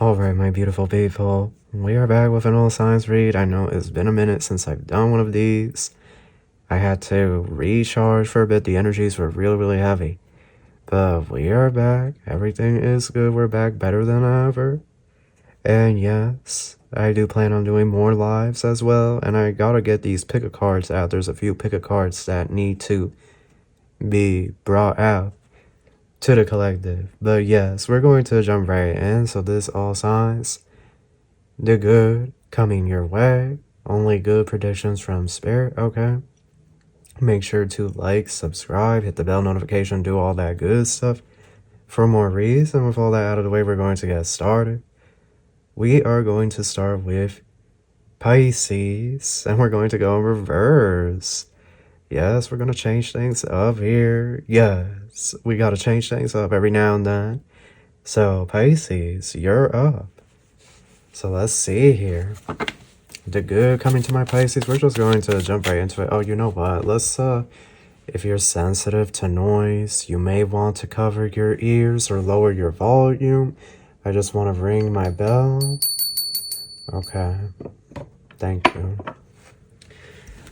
Alright, my beautiful people, we are back with an all signs read. I know it's been a minute since I've done one of these. I had to recharge for a bit. The energies were really heavy. But we are back. Everything is good. We're back better than ever. And yes, I do plan on doing more lives as well. And I gotta get these pick a cards out. There's a few pick a cards that need to be brought out to the collective. But yes, we're going to jump right in. So this all signs, the good coming your way. Only good predictions from spirit. Okay, make sure to like, subscribe, hit the bell notification, do all that good stuff for more reads. And with all that out of the way, we're going to get started. We are going to start with Pisces, and we're going to go in reverse. Yes, we're going to change things up here. Yes, we got to change things up every now and then. So, Pisces, you're up. So, let's see here. The good coming to my Pisces. We're just going to jump right into it. Oh, you know what? Let's, if you're sensitive to noise, you may want to cover your ears or lower your volume. I just want to ring my bell. Okay. Thank you.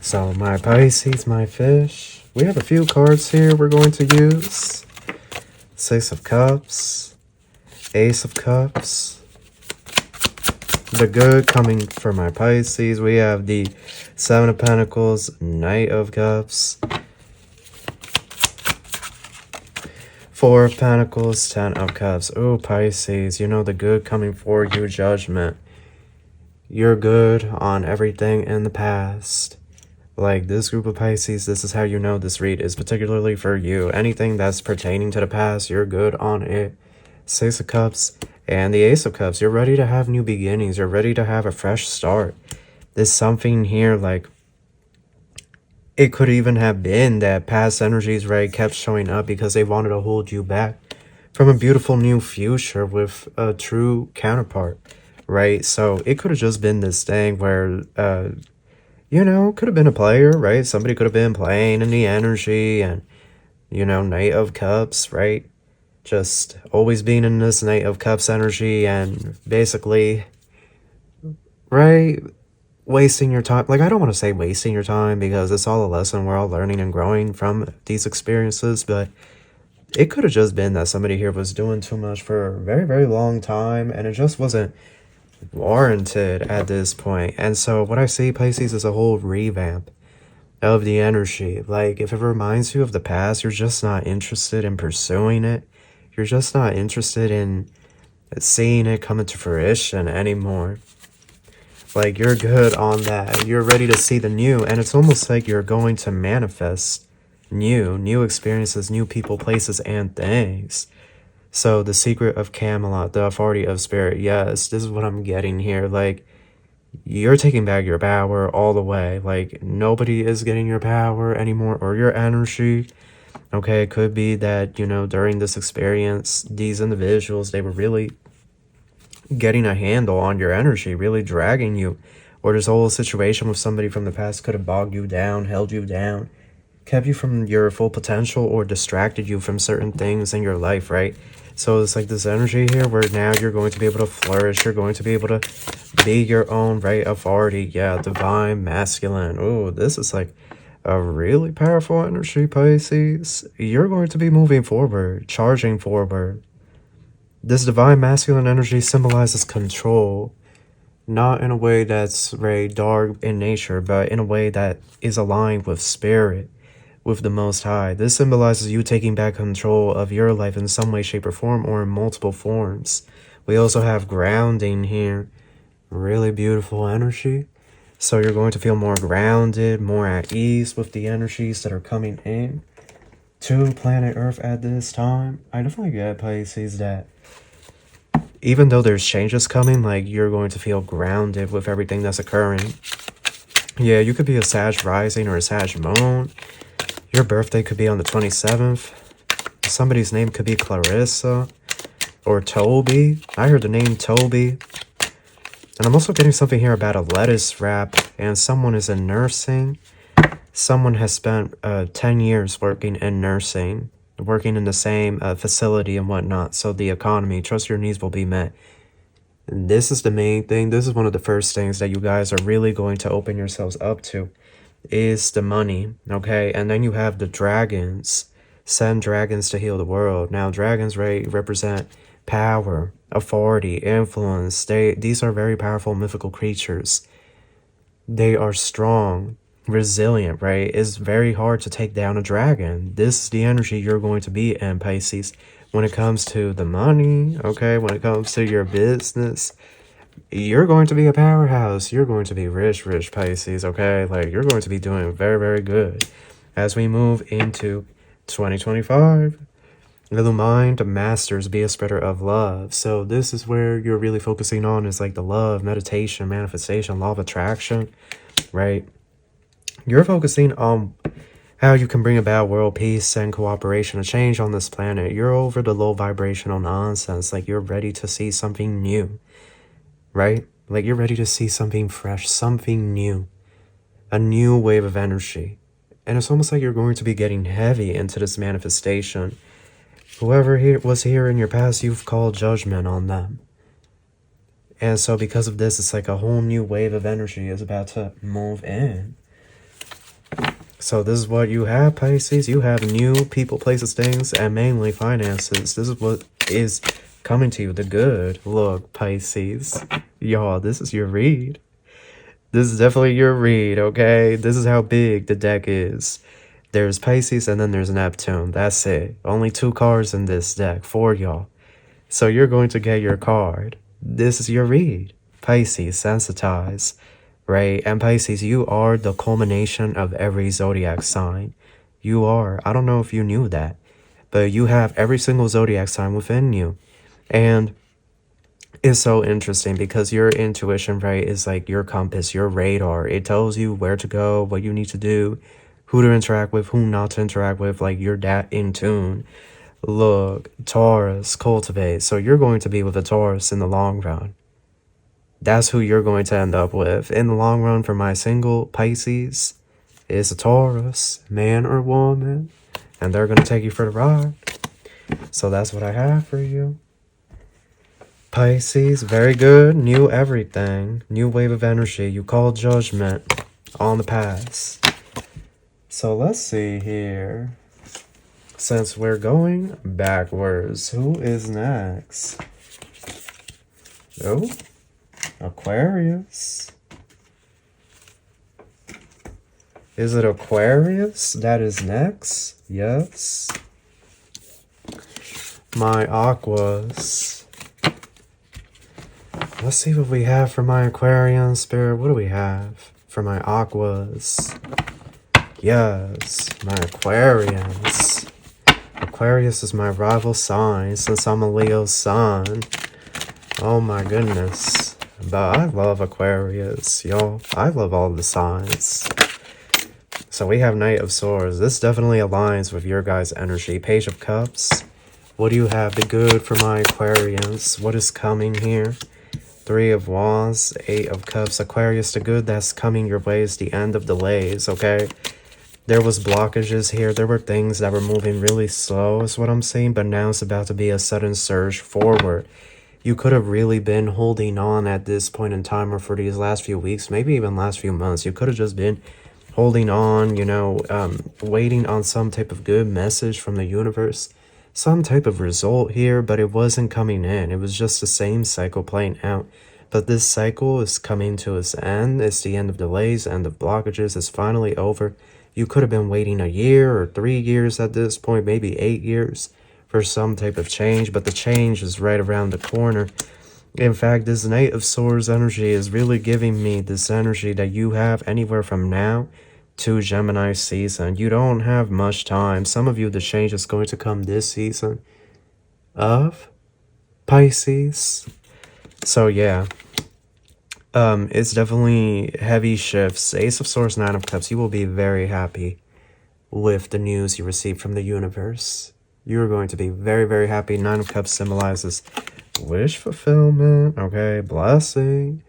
So, my Pisces, my fish. We have a few cards here we're going to use. Six of Cups. Ace of Cups. The good coming for my Pisces. We have the Seven of Pentacles. Knight of Cups. Four of Pentacles. Ten of Cups. Oh, Pisces. You know the good coming for you. Judgment. You're good on everything in the past. Like this group of Pisces, this is how you know this read is particularly for you. Anything that's pertaining to the past, you're good on it. Six of Cups and the Ace of Cups. You're ready to have new beginnings. You're ready to have a fresh start. There's something here like it could even have been that past energies, right, kept showing up because they wanted to hold you back from a beautiful new future with a true counterpart, right? So it could have just been this thing where you know, could have been a player, right? Somebody could have been playing in the energy and, you know, Knight of Cups, right? Just always being in this Knight of Cups energy and basically, right, wasting your time. Like, I don't want to say wasting your time because it's all a lesson. We're all learning and growing from these experiences, but it could have just been that somebody here was doing too much for a very long time and it just wasn't warranted at this point. And so what I see, Pisces, is a whole revamp of the energy. Like if it reminds you of the past, you're just not interested in pursuing it. You're just not interested in seeing it come into fruition anymore. Like you're good on that. You're ready to see the new, and it's almost like you're going to manifest new experiences, new people, places, and things. So the secret of Camelot, the authority of spirit. Yes, this is what I'm getting here. Like you're taking back your power all the way. Like nobody is getting your power anymore or your energy. Okay, it could be that, you know, during this experience, these individuals, they were really getting a handle on your energy, really dragging you. Or this whole situation with somebody from the past could have bogged you down, held you down, kept you from your full potential, or distracted you from certain things in your life, right? So it's like this energy here where now you're going to be able to flourish. You're going to be able to be your own, right, authority. Yeah, divine masculine. Oh, this is like a really powerful energy, Pisces. You're going to be moving forward, charging forward. This divine masculine energy symbolizes control. Not in a way that's very dark in nature, but in a way that is aligned with spirit, with the Most High. This symbolizes you taking back control of your life in some way, shape, or form, or in multiple forms. We also have grounding here. Really beautiful energy. So you're going to feel more grounded, more at ease with the energies that are coming in to planet Earth at this time. I definitely get, Pisces, that even though there's changes coming, like you're going to feel grounded with everything that's occurring. Yeah, you could be a Sag rising or a Sag moon. Your birthday could be on the 27th. Somebody's name could be Clarissa or Toby. I heard the name Toby. And I'm also getting something here about a lettuce wrap. And someone is in nursing. Someone has spent 10 years working in nursing. Working in the same facility and whatnot. So the economy, trust your needs will be met. And this is the main thing. This is one of the first things that you guys are really going to open yourselves up to, is the money, okay? And then you have the dragons. Send dragons to heal the world. Now, dragons, right, represent power, authority, influence. These are very powerful mythical creatures. They are strong, resilient, right? It's very hard to take down a dragon. This is the energy you're going to be in, Pisces. When it comes to the money, okay? When it comes to your business, you're going to be a powerhouse. You're going to be rich, Pisces, okay? Like, you're going to be doing very, very good. As we move into 2025, Illumined Masters, be a spreader of love. So this is where you're really focusing on, is like the love, meditation, manifestation, law of attraction, right? You're focusing on how you can bring about world peace and cooperation, a change on this planet. You're over the low vibrational nonsense. Like, you're ready to see something new, right? Like, you're ready to see something fresh, something new, a new wave of energy. And it's almost like you're going to be getting heavy into this manifestation. Whoever was here in your past, you've called judgment on them. And so because of this, it's like a whole new wave of energy is about to move in. So this is what you have, Pisces. You have new people, places, things, and mainly finances. This is what is coming to you, the good. Look, Pisces. Y'all, this is your read. This is definitely your read, okay? This is how big the deck is. There's Pisces and then there's Neptune. That's it. Only 2 cards in this deck for y'all. So you're going to get your card. This is your read. Pisces, sensitize, right? And Pisces, you are the culmination of every zodiac sign. You are. I don't know if you knew that, but you have every single zodiac sign within you. And it's so interesting because your intuition, right, is like your compass, your radar. It tells you where to go, what you need to do, who to interact with, who not to interact with. Like, you're that in tune. Look, Taurus, cultivate. So you're going to be with a Taurus in the long run. That's who you're going to end up with. In the long run, for my single Pisces, is a Taurus, man or woman. And they're going to take you for the ride. So that's what I have for you. Pisces, very good. New everything. New wave of energy. You call judgment on the past. So let's see here. Since we're going backwards, who is next? Oh, Aquarius. Is it Aquarius that is next? Yes. My Aquas. Let's see what we have for my Aquarian spirit. What do we have for my Aquas? Yes, my Aquarians. Aquarius is my rival sign since I'm a Leo sun. Oh my goodness. But I love Aquarius, y'all. I love all the signs. So we have Knight of Swords. This definitely aligns with your guys' energy. Page of Cups. What do you have? The good for my Aquarians. What is coming here? 3 of Wands, 8 of Cups. Aquarius, the good that's coming your way is the end of delays, okay? There was blockages here. There were things that were moving really slow, is what I'm saying. But now it's about to be a sudden surge forward. You could have really been holding on at this point in time, or for these last few weeks, maybe even last few months. You could have just been holding on, you know, waiting on some type of good message from the universe. Some type of result here, but it wasn't coming in. It was just the same cycle playing out. But this cycle is coming to its end. It's the end of delays, end of blockages. It's finally over. You could have been waiting a year or 3 years at this point, maybe 8 years for some type of change, but the change is right around the corner. In fact, this Knight of Swords energy is really giving me this energy that you have anywhere from now to Gemini season. You don't have much time. Some of you, the change is going to come this season of Pisces. So yeah, it's definitely heavy shifts. Ace of Swords, 9 of Cups. You will be very happy with the news you receive from the universe. You're going to be very, very happy. 9 of Cups symbolizes wish fulfillment, okay, blessing.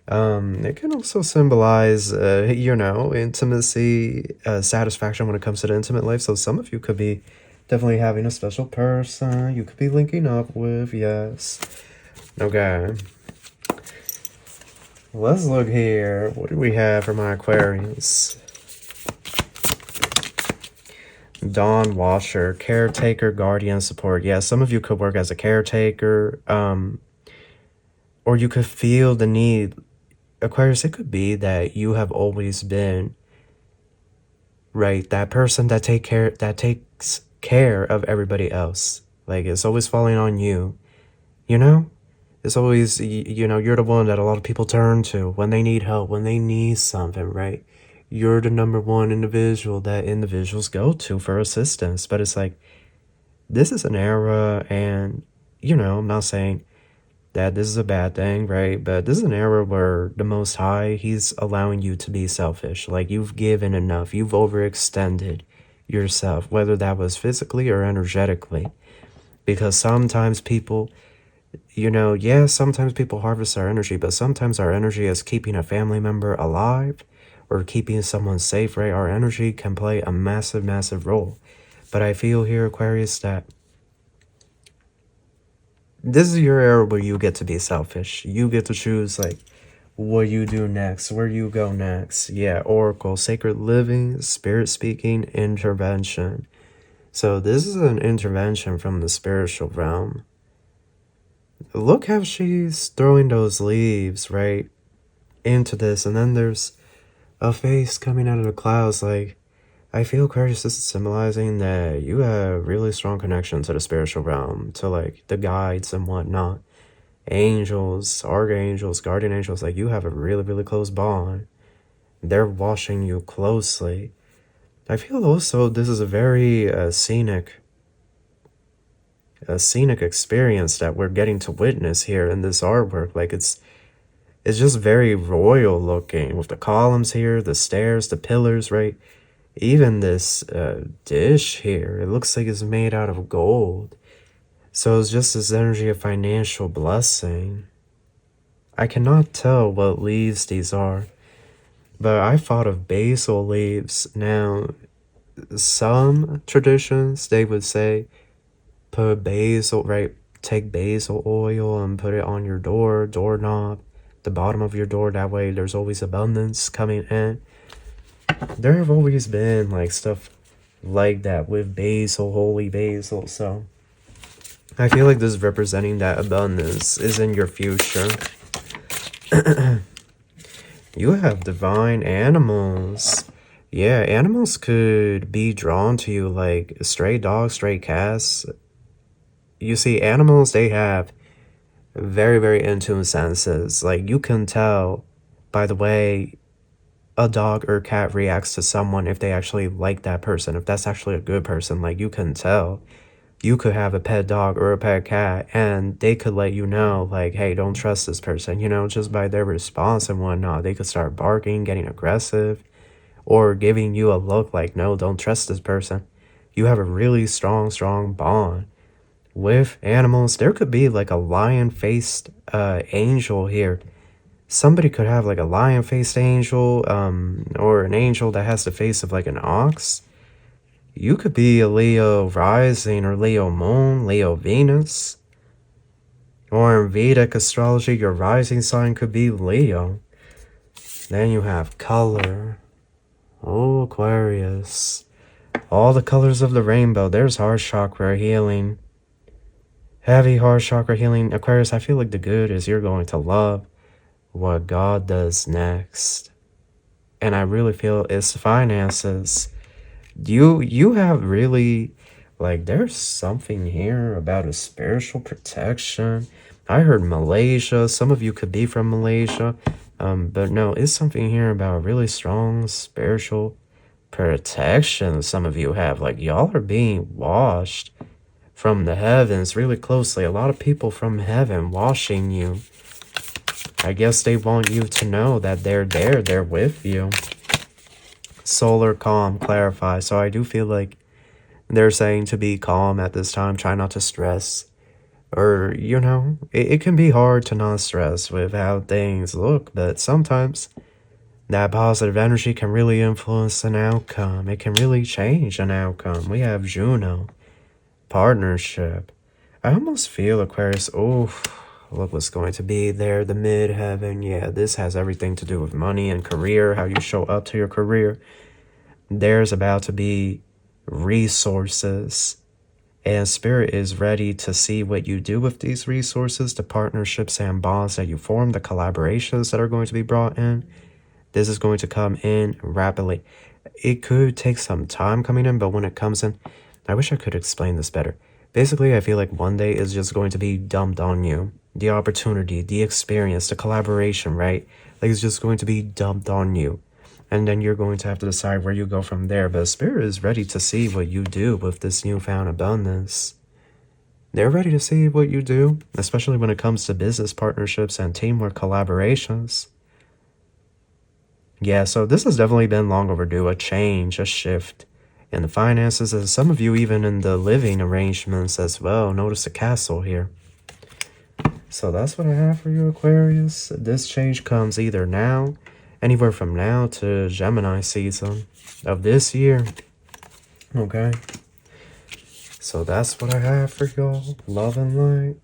It can also symbolize, you know, intimacy, satisfaction when it comes to the intimate life. So some of you could be definitely having a special person you could be linking up with, yes. Okay. Let's look here. What do we have for my Aquarius? Dawn Watcher, caretaker, guardian, support. Yeah, some of you could work as a caretaker, or you could feel the need. Aquarius, it could be that you have always been, right, that person that takes care of everybody else. Like, it's always falling on you, you know? It's always, you know, you're the one that a lot of people turn to when they need help, when they need something, right? You're the number one individual that individuals go to for assistance. But it's like, this is an era, and, you know, I'm not saying that this is a bad thing, right? But this is an era where the Most High, he's allowing you to be selfish. Like, you've given enough. You've overextended yourself, whether that was physically or energetically. Because sometimes people, you know, yeah, sometimes people harvest our energy, but sometimes our energy is keeping a family member alive or keeping someone safe, right? Our energy can play a massive, massive role. But I feel here, Aquarius, that this is your era where you get to be selfish. You get to choose, like, what you do next, where you go next. Yeah, Oracle, Sacred Living, Spirit Speaking, Intervention. So this is an intervention from the spiritual realm. Look how she's throwing those leaves, right, into this. And then there's a face coming out of the clouds. Like, I feel, Aquarius, this is symbolizing that you have really strong connection to the spiritual realm, to, like, the guides and whatnot. Angels, archangels, guardian angels, like, you have a really, really close bond. They're watching you closely. I feel also this is a very scenic experience that we're getting to witness here in this artwork. Like, it's just very royal looking with the columns here, the stairs, the pillars, right? Even this dish here, it looks like it's made out of gold. So it's just this energy of financial blessing. I cannot tell what leaves these are, but I thought of basil leaves. Now, some traditions, they would say, put basil, right? Take basil oil and put it on your doorknob, the bottom of your door. That way there's always abundance coming in. There have always been, like, stuff like that with basil, holy basil. So I feel like this is representing that abundance is in your future. You have divine animals. Yeah, animals could be drawn to you, like stray dogs, stray cats. You see, animals, they have very, very in tune senses. Like, you can tell by the way a dog or cat reacts to someone if they actually like that person, if that's actually a good person. Like, you can tell. You could have a pet dog or a pet cat, and they could let you know, like, hey, don't trust this person, you know, just by their response and whatnot. They could start barking, getting aggressive, or giving you a look like, no, don't trust this person. You have a really strong, strong bond with animals. There could be, like, a lion-faced angel here. Somebody could have, like, a lion-faced angel, or an angel that has the face of, like, an ox. You could be a Leo rising or Leo moon, Leo Venus. Or in Vedic astrology, your rising sign could be Leo. Then you have color. Oh, Aquarius. All the colors of the rainbow. There's heart chakra healing. Heavy heart chakra healing. Aquarius, I feel like the good is you're going to love what God does next. And I really feel it's finances. You have really, like, there's something here about a spiritual protection. I heard Malaysia. Some of you could be from Malaysia. But no, it's something here about really strong spiritual protection some of you have. Like, y'all are being washed from the heavens really closely. A lot of people from heaven washing you. I guess they want you to know that they're there, they're with you. Solar calm, clarify. So I do feel like they're saying to be calm at this time, try not to stress. Or, you know, it can be hard to not stress with how things look, but sometimes that positive energy can really influence an outcome. It can really change an outcome. We have Juno, partnership. I almost feel, Aquarius, oh, look what's going to be there, the midheaven. Yeah, this has everything to do with money and career, how you show up to your career. There's about to be resources, and Spirit is ready to see what you do with these resources, the partnerships and bonds that you form, the collaborations that are going to be brought in. This is going to come in rapidly. It could take some time coming in, but when it comes in, I wish I could explain this better. Basically, I feel like one day is just going to be dumped on you. The opportunity, the experience, the collaboration, right? Like, it's just going to be dumped on you. And then you're going to have to decide where you go from there. But Spirit is ready to see what you do with this newfound abundance. They're ready to see what you do, especially when it comes to business partnerships and teamwork collaborations. Yeah, so this has definitely been long overdue, a change, a shift in the finances, and some of you even in the living arrangements as well. Notice the castle here. So that's what I have for you, Aquarius. This change comes either now, anywhere from now to Gemini season of this year. Okay. So that's what I have for y'all. Love and light.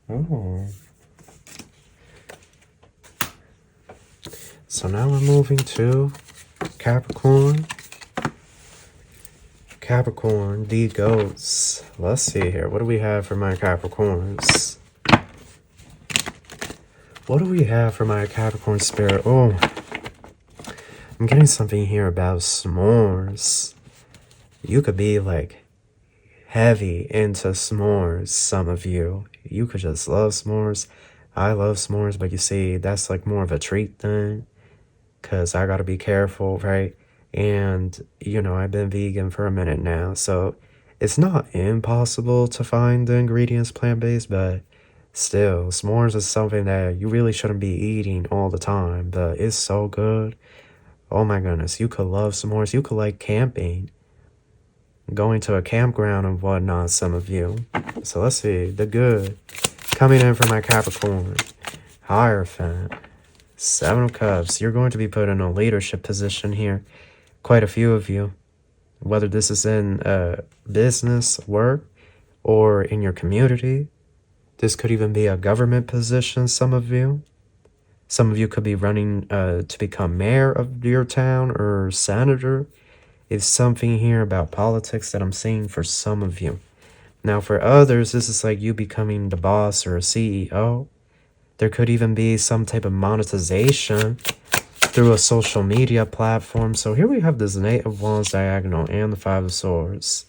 Oh. So now we're moving to Capricorn. Capricorn, the goats. Let's see here. What do we have for my Capricorns? What do we have for my Capricorn spirit? Oh, I'm getting something here about s'mores. You could be like heavy into s'mores, some of you. You could just love s'mores. I love s'mores, but you see, that's like more of a treat thing. Because I got to be careful, right? And, you know, I've been vegan for a minute now. So it's not impossible to find the ingredients plant-based, but still, s'mores is something that you really shouldn't be eating all the time. But it's so good. Oh my goodness, you could love s'mores. You could like camping. Going to a campground and whatnot, some of you. So let's see, the good. Coming in for my Capricorn. Hierophant. Seven of Cups. You're going to be put in a leadership position here. Quite a few of you. Whether this is in business, work, or in your community. This could even be a government position, some of you. Some of you could be running to become mayor of your town or senator. It's something here about politics that I'm seeing for some of you. Now for others, this is like you becoming the boss or a CEO. There could even be some type of monetization through a social media platform. So here we have this Knight of Wands diagonal and the Five of Swords.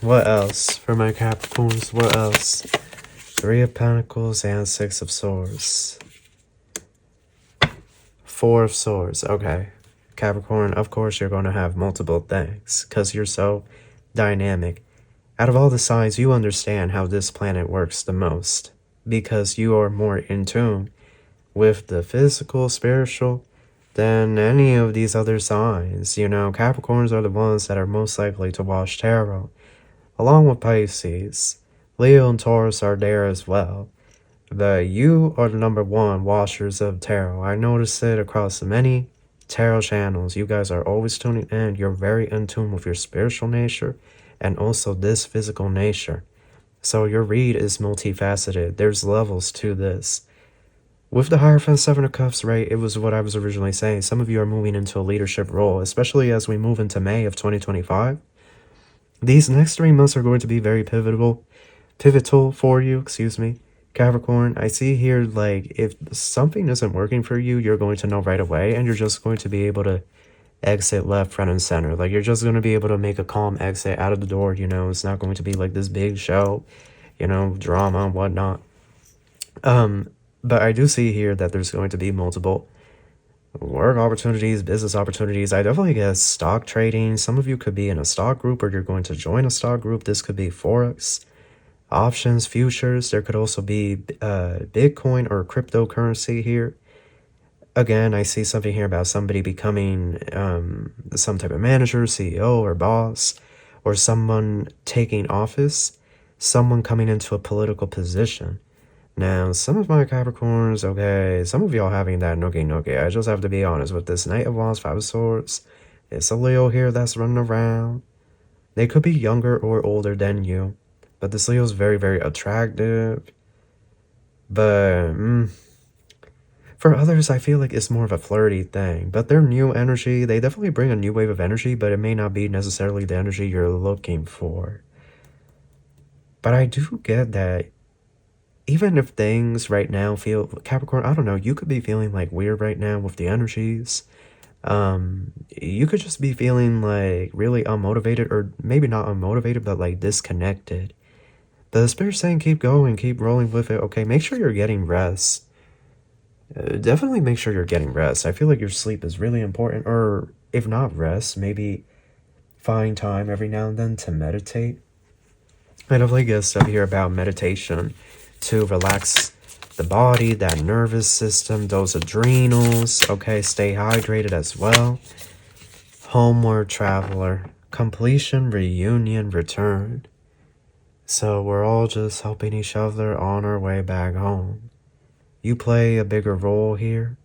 What else for my Capricorns? What else? Three of Pentacles and Six of Swords. Four of Swords. Okay. Capricorn, of course you're going to have multiple things because you're so dynamic. Out of all the signs, you understand how this planet works the most because you are more in tune with the physical, spiritual than any of these other signs. You know, Capricorns are the ones that are most likely to wash tarot, along with Pisces. Leo and Taurus are there as well. But you are the #1 washers of tarot. I noticed it across many tarot channels. You guys are always tuning in. You're very in tune with your spiritual nature and also this physical nature. So your read is multifaceted. There's levels to this. With the Hierophant, Seven of Cups, right, it was what I was originally saying. Some of you are moving into a leadership role, especially as we move into May of 2025. These next 3 months are going to be very pivotal for you, Capricorn. I see here, like, if something isn't working for you, you're going to know right away, and you're just going to be able to exit left, front, and center. Like, you're just going to be able to make a calm exit out of the door, you know. It's not going to be like this big show, you know, drama and whatnot. But I do see here that there's going to be multiple work opportunities, business opportunities. I definitely get stock trading. Some of you could be in a stock group or you're going to join a stock group. This could be Forex, options, futures. There could also be Bitcoin or cryptocurrency here. Again, I see something here about somebody becoming some type of manager, CEO, or boss, or someone taking office, someone coming into a political position. Now, some of my Capricorns, okay, some of y'all having that nookie. I just have to be honest with this Knight of Wands, Five of Swords. It's a Leo here that's running around. They could be younger or older than you, but this Leo is very, very attractive. But for others, I feel like it's more of a flirty thing. But their new energy, they definitely bring a new wave of energy, but it may not be necessarily the energy you're looking for. But I do get that even if things right now feel, Capricorn, I don't know, you could be feeling like weird right now with the energies. You could just be feeling like really unmotivated, or maybe not unmotivated, but like disconnected. The spirit's saying keep going, keep rolling with it. Okay, make sure you're getting rest. Definitely make sure you're getting rest. I feel like your sleep is really important, or if not rest, maybe find time every now and then to meditate. I definitely get stuff here about meditation to relax the body, that nervous system, those adrenals. Okay, stay hydrated as well. Homeward traveler, completion, reunion, return. So we're all just helping each other on our way back home. You play a bigger role here.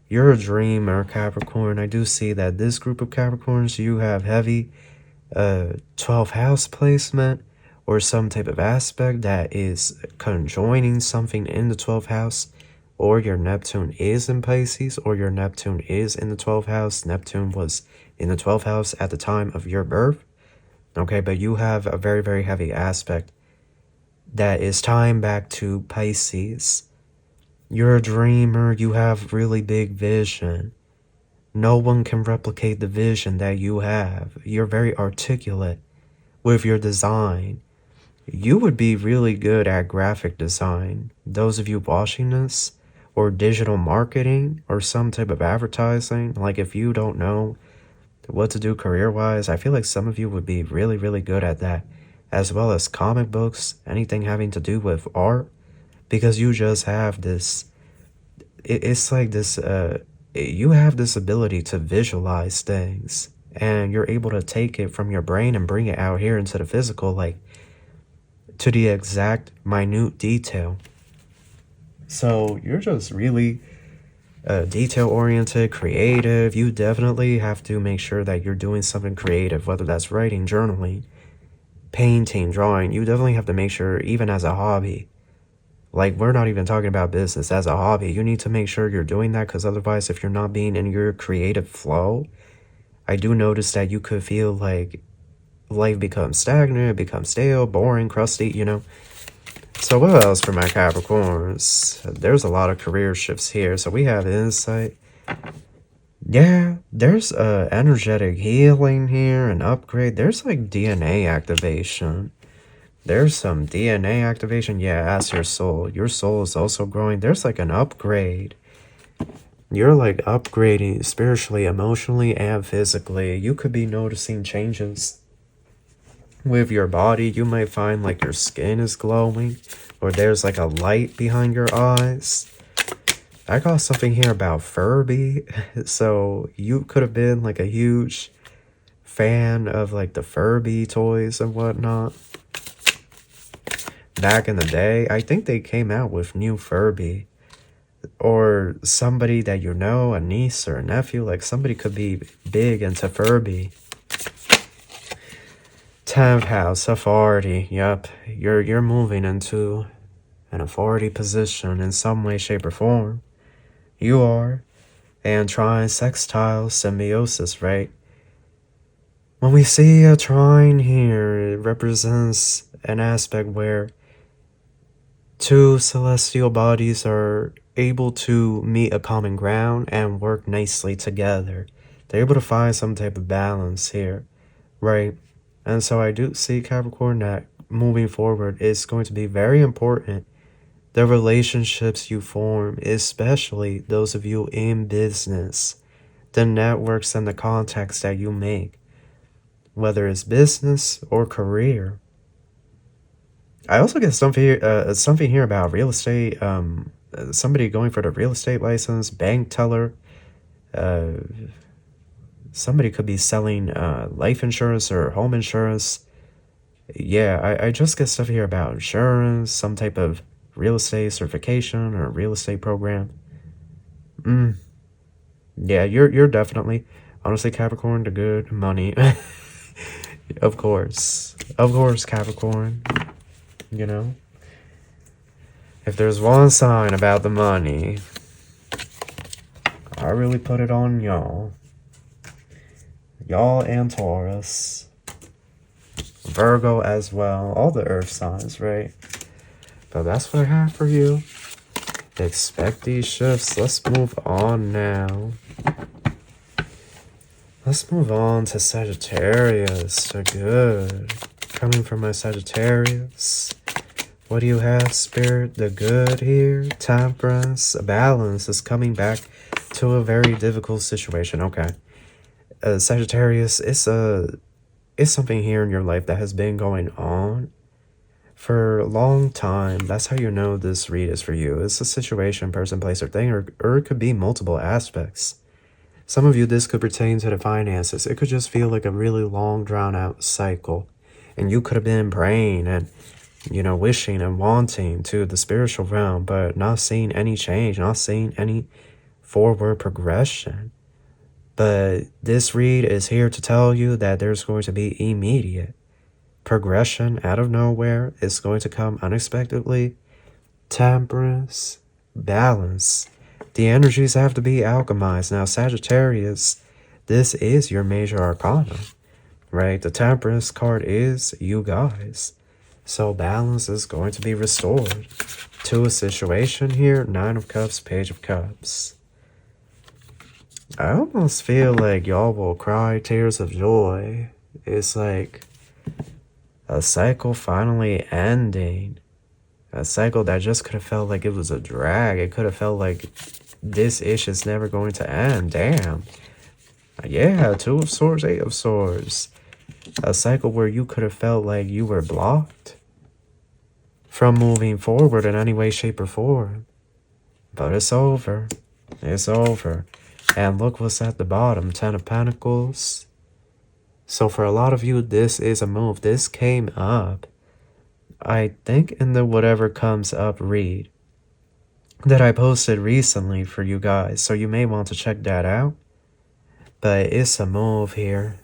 You're a dreamer, Capricorn. I do see that this group of Capricorns, you have heavy 12th house placement or some type of aspect that is conjoining something in the 12th house, or your Neptune is in Pisces, or your Neptune is in the 12th house. Neptune was in the 12th house at the time of your birth. Okay, but you have a very, very heavy aspect that is tying back to Pisces. You're a dreamer. You have really big vision. No one can replicate the vision that you have. You're very articulate with your design. You would be really good at graphic design. Those of you watching this, or digital marketing, or some type of advertising, like if you don't know what to do career-wise, I feel like some of you would be really, really good at that, as well as comic books, anything having to do with art, because you just have this, it's like this, you have this ability to visualize things, and you're able to take it from your brain and bring it out here into the physical, like to the exact minute detail. So you're just really detail oriented, creative. You definitely have to make sure that you're doing something creative, whether that's writing, journaling, painting, drawing. You definitely have to make sure, even as a hobby, like we're not even talking about business, as a hobby, you need to make sure you're doing that, because otherwise, if you're not being in your creative flow, I do notice that you could feel like life becomes stagnant, becomes stale, boring, crusty, you know. So what else for my Capricorns? There's a lot of career shifts here. So we have insight. Yeah, there's energetic healing here, an upgrade. There's like DNA activation. There's some DNA activation. Yeah, as your soul. Your soul is also growing. There's like an upgrade. You're like upgrading spiritually, emotionally, and physically. You could be noticing changes with your body. You might find like your skin is glowing, or there's like a light behind your eyes. I got something here about Furby. So you could have been like a huge fan of like the Furby toys and whatnot. Back in the day, I think they came out with new Furby. Or somebody that you know, a niece or a nephew, like somebody could be big into Furby. 10th house, authority. Yep, you're moving into an authority position in some way, shape, or form. You are. And trine, sextile, symbiosis, right? When we see a trine here, it represents an aspect where two celestial bodies are able to meet a common ground and work nicely together. They're able to find some type of balance here, right? And so I do see, Capricorn, that moving forward is going to be very important. The relationships you form, especially those of you in business, the networks and the contacts that you make, whether it's business or career. I also get something here about real estate. Somebody going for the real estate license, bank teller. Somebody could be selling life insurance or home insurance. Yeah, I just get stuff here about insurance, some type of real estate certification or real estate program. Yeah, you're definitely, honestly, Capricorn, the good money. Of course. Of course, Capricorn. You know? If there's one sign about the money, I really put it on y'all. Y'all and Taurus. Virgo as well. All the earth signs, right? But that's what I have for you. Expect these shifts. Let's move on now. Let's move on to Sagittarius. The good. Coming from my Sagittarius. What do you have, Spirit? The good here. Temperance. Balance is coming back to a very difficult situation. Okay. Sagittarius, it's something here in your life that has been going on for a long time. That's how you know this read is for you. It's a situation, person, place, or thing, or it could be multiple aspects. Some of you, this could pertain to the finances. It could just feel like a really long, drawn-out cycle. And you could have been praying and, you know, wishing and wanting to the spiritual realm, but not seeing any change, not seeing any forward progression. But this read is here to tell you that there's going to be immediate progression out of nowhere. It's going to come unexpectedly. Temperance, balance. The energies have to be alchemized. Now, Sagittarius, this is your major arcana, right? The Temperance card is you guys. So balance is going to be restored to a situation here. 9 of Cups, Page of Cups. I almost feel like y'all will cry tears of joy. It's like a cycle finally ending. A cycle that just could have felt like it was a drag. It could have felt like this ish is never going to end. Damn. Yeah, 2 of Swords, 8 of Swords. A cycle where you could have felt like you were blocked from moving forward in any way, shape, or form. But it's over. It's over. And look what's at the bottom. 10 of Pentacles. So for a lot of you, this is a move. This came up, I think, in the whatever comes up read that I posted recently for you guys. So you may want to check that out. But it's a move here.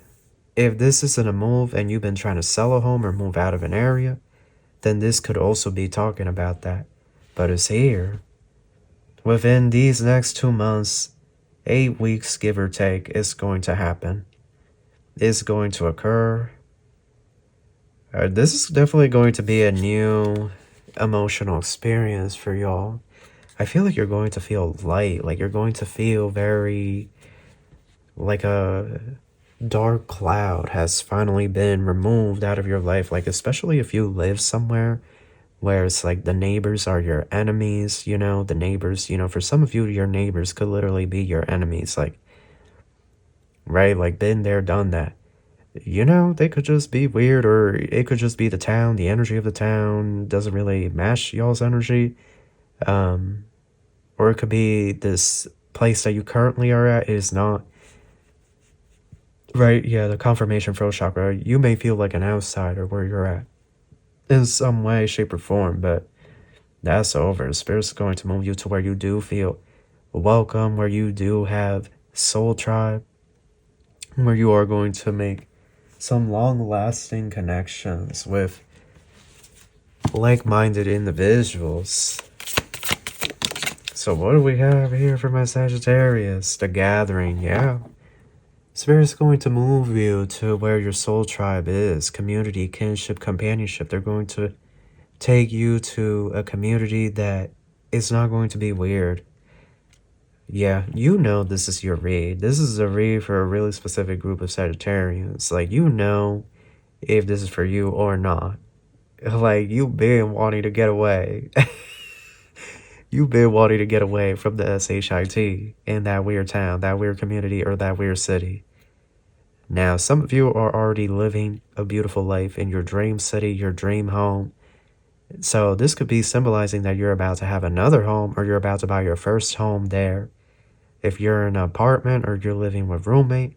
If this isn't a move and you've been trying to sell a home or move out of an area, then this could also be talking about that. But it's here. Within these next 2 months, 8 weeks, give or take, it's going to happen. It's going to occur. This is definitely going to be a new emotional experience for y'all. I feel like you're going to feel light. Like you're going to feel very like a dark cloud has finally been removed out of your life. Like especially if you live somewhere where it's like the neighbors are your enemies, you know, the neighbors, you know, for some of you, your neighbors could literally be your enemies, like, right? Like, been there, done that. You know, they could just be weird, or it could just be the town, the energy of the town doesn't really match y'all's energy. Or it could be this place that you currently are at is not, right? Yeah, the confirmation throat chakra. You may feel like an outsider where you're at in some way, shape, or form, but that's over. Spirit's going to move you to where you do feel welcome, where you do have soul tribe, where you are going to make some long-lasting connections with like-minded individuals. So what do we have here for my Sagittarius? The gathering, yeah. Spirit's going to move you to where your soul tribe is. Community, kinship, companionship. They're going to take you to a community that is not going to be weird. Yeah, you know this is your read. This is a read for a really specific group of Sagittarians. Like, you know if this is for you or not. Like, you've been wanting to get away. You've been wanting to get away from the SHIT in that weird town, that weird community, or that weird city. Now, some of you are already living a beautiful life in your dream city, your dream home. So this could be symbolizing that you're about to have another home, or you're about to buy your first home there. If you're in an apartment or you're living with roommate,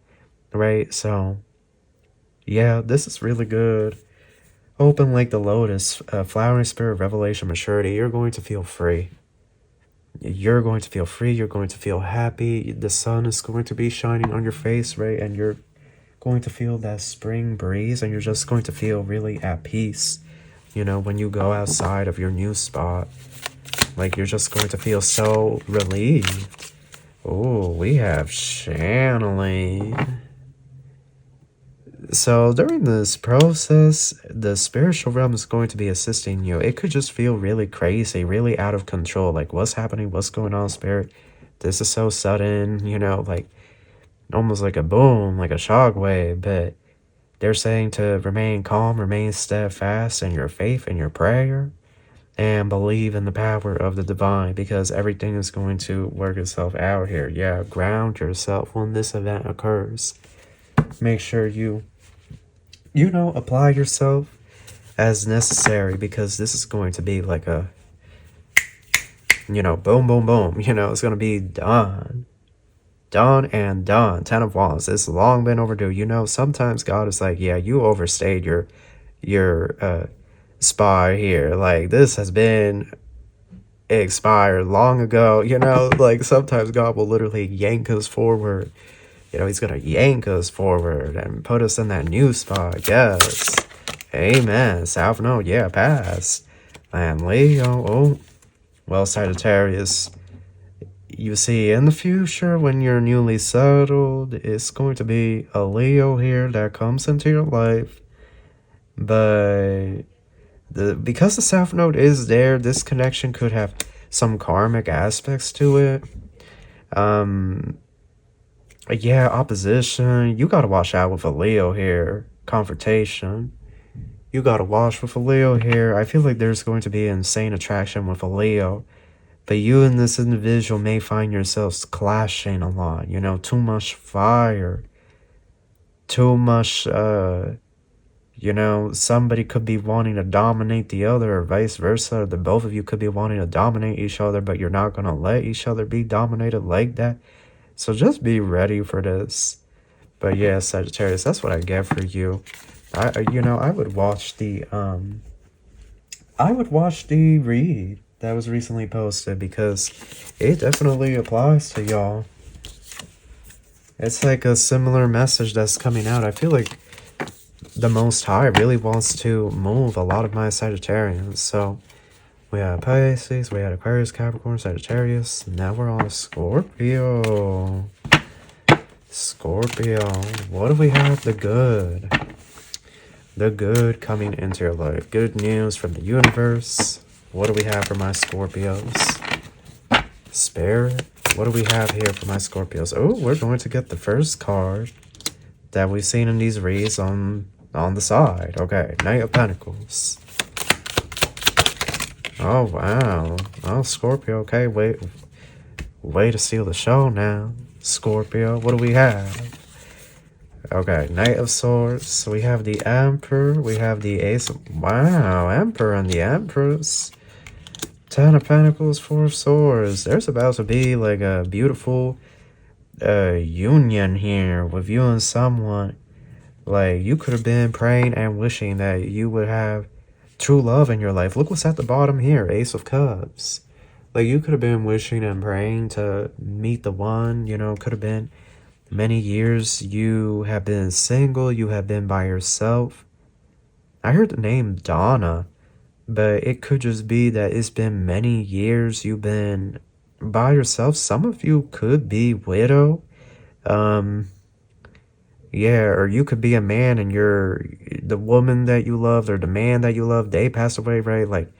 right? So, yeah, this is really good. Open like the lotus, flowering spirit, revelation, maturity. You're going to feel free. You're going to feel free. You're going to feel happy. The sun is going to be shining on your face, right? And you're going to feel that spring breeze, and you're just going to feel really at peace, you know, when you go outside of your new spot. Like, you're just going to feel so relieved. Oh, we have channeling. So during this process, the spiritual realm is going to be assisting you. It could just feel really crazy, really out of control. Like, what's happening? What's going on, spirit? This is so sudden, you know, like almost like a boom, like a shock wave. But they're saying to remain calm, remain steadfast in your faith and your prayer, and believe in the power of the divine, because everything is going to work itself out here. Yeah, ground yourself when this event occurs. Make sure you know, apply yourself as necessary, because this is going to be like a, you know, boom, boom, boom. You know, it's going to be done. Done and done. 10 of Wands. It's long been overdue. You know, sometimes God is like, yeah, you overstayed your spy here. Like, this has been expired long ago. You know, like sometimes God will literally yank us forward. You know, he's gonna yank us forward and put us in that new spot. Yes. Amen. South Node, yeah, passed. And Leo, oh, well, Sagittarius, you see, in the future, when you're newly settled, it's going to be a Leo here that comes into your life. But because the South Node is there, this connection could have some karmic aspects to it. Yeah, opposition. You gotta watch out with a Leo here. Confrontation. You gotta watch with a Leo here. I feel like there's going to be insane attraction with a Leo. But you and this individual may find yourselves clashing a lot. You know, too much fire. Too much, you know, somebody could be wanting to dominate the other, or vice versa. The both of you could be wanting to dominate each other, but you're not gonna let each other be dominated like that. So just be ready for this. But yeah, Sagittarius, that's what I get for you. I would watch the read that was recently posted, because it definitely applies to y'all. It's like a similar message that's coming out. I feel like the Most High really wants to move a lot of my Sagittarians. So we had Pisces, we had Aquarius, Capricorn, Sagittarius. Now we're on Scorpio. Scorpio. What do we have? The good. The good coming into your life. Good news from the universe. What do we have for my Scorpios? Spirit. What do we have here for my Scorpios? Oh, we're going to get the first card that we've seen in these reads on the side. Okay, Knight of Pentacles. Oh, wow. Oh, Scorpio. Okay, way to steal the show now. Scorpio, what do we have? Okay, Knight of Swords. So we have the Emperor. We have the Ace of... Wow, Emperor and the Empress. 10 of Pentacles, 4 of Swords. There's about to be like a beautiful union here with you and someone. Like, you could have been praying and wishing that you would have true love in your life. Look what's at the bottom here, Ace of Cups. Like, you could have been wishing and praying to meet the one, you know, could have been many years you have been single, you have been by yourself. I heard the name Donna, but it could just be that it's been many years you've been by yourself. Some of you could be widow. Yeah, or you could be a man and the woman that you loved or the man that you loved, they passed away, right? Like,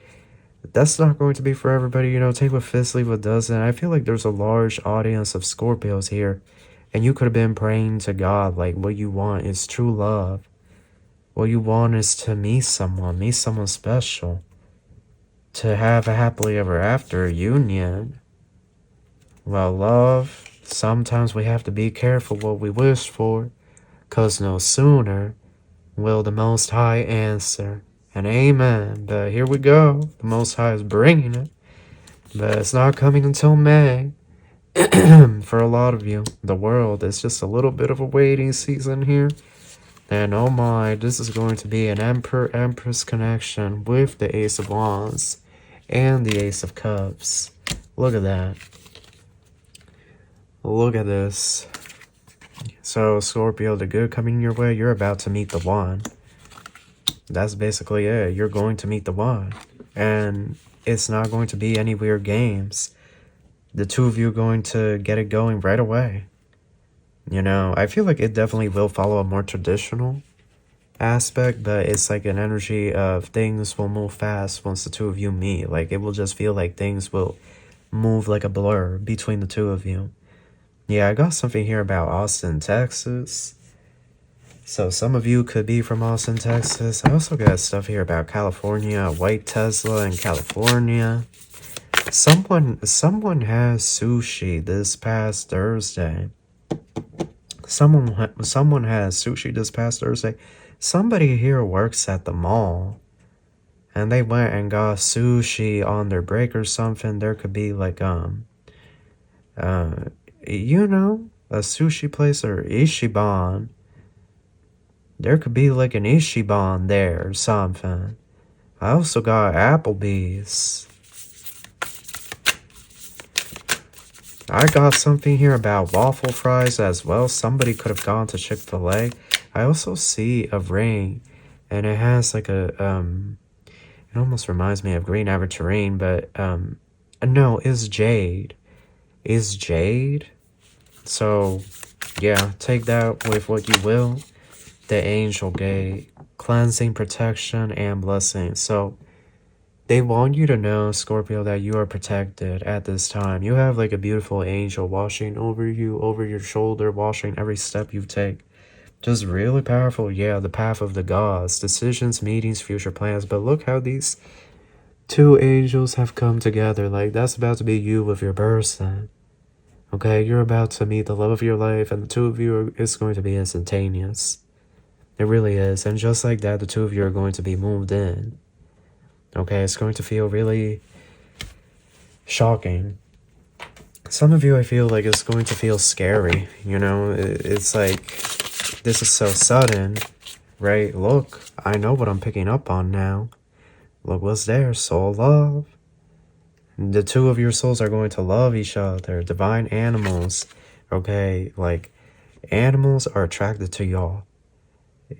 that's not going to be for everybody, you know. Take what fits, leave what doesn't. I feel like there's a large audience of Scorpios here, and you could have been praying to God, like, what you want is true love. What you want is to meet someone special, to have a happily ever after union. Well, love, sometimes we have to be careful what we wish for, 'cause no sooner will the Most High answer. And amen. But here we go. The Most High is bringing it. But it's not coming until May. For a lot of you, the world is just a little bit of a waiting season here. And oh my, this is going to be an Emperor-Empress connection with the Ace of Wands and the Ace of Cups. Look at that. Look at this. So, Scorpio, the good coming your way, you're about to meet the one. That's basically it. You're going to meet the one. And it's not going to be any weird games. The two of you are going to get it going right away. You know, I feel like it definitely will follow a more traditional aspect, but it's like an energy of things will move fast once the two of you meet. Like, it will just feel like things will move like a blur between the two of you. Yeah, I got something here about Austin, Texas. So some of you could be from Austin, Texas. I also got stuff here about California, a white Tesla in California. Someone has sushi this past Thursday. Someone has sushi this past Thursday. Somebody here works at the mall, and they went and got sushi on their break or something. There could be like you know, a sushi place or Ichiban. There could be like an Ichiban there or something. I also got Applebee's. I got something here about waffle fries as well. Somebody could have gone to Chick-fil-A. I also see a ring, and it has like a, it almost reminds me of green aventurine, but, no, it's jade. Is jade. So, yeah, take that with what you will. The angel gate, cleansing, protection, and blessing. So they want you to know, Scorpio, that you are protected at this time. You have like a beautiful angel watching over you, over your shoulder, watching every step you take. Just really powerful. Yeah, the path of the gods, decisions, meetings, future plans. But look how these two angels have come together. Like, that's about to be you with your person. Okay, you're about to meet the love of your life, and the two of you it's going to be instantaneous. It really is. And just like that, the two of you are going to be moved in. Okay, it's going to feel really shocking. Some of you, I feel like it's going to feel scary. You know, it's like, this is so sudden, right? Look, I know what I'm picking up on now. Look what's there, soul love. The two of your souls are going to love each other. Divine animals, okay? Like, animals are attracted to y'all.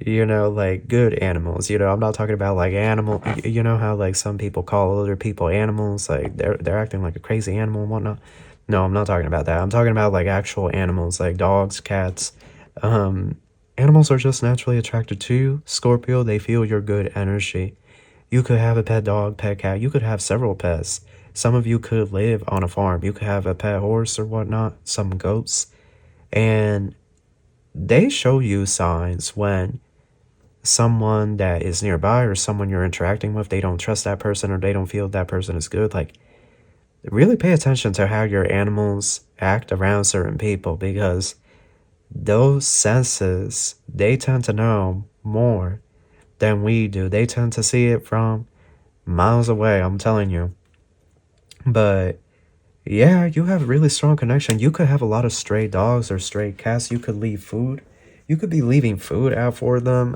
You know, like good animals. You know, I'm not talking about like animal. You know how like some people call other people animals, like they're acting like a crazy animal and whatnot. No, I'm not talking about that. I'm talking about like actual animals, like dogs, cats. Animals are just naturally attracted to you, Scorpio. They feel your good energy. You could have a pet dog, pet cat. You could have several pets. Some of you could live on a farm. You could have a pet horse or whatnot, some goats, and they show you signs when someone that is nearby or someone you're interacting with, they don't trust that person or they don't feel that person is good. Like, really pay attention to how your animals act around certain people, because those senses, they tend to know more than we do. They tend to see it from miles away, I'm telling you. But yeah, you have a really strong connection. You could have a lot of stray dogs or stray cats. You could leave food. You could be leaving food out for them.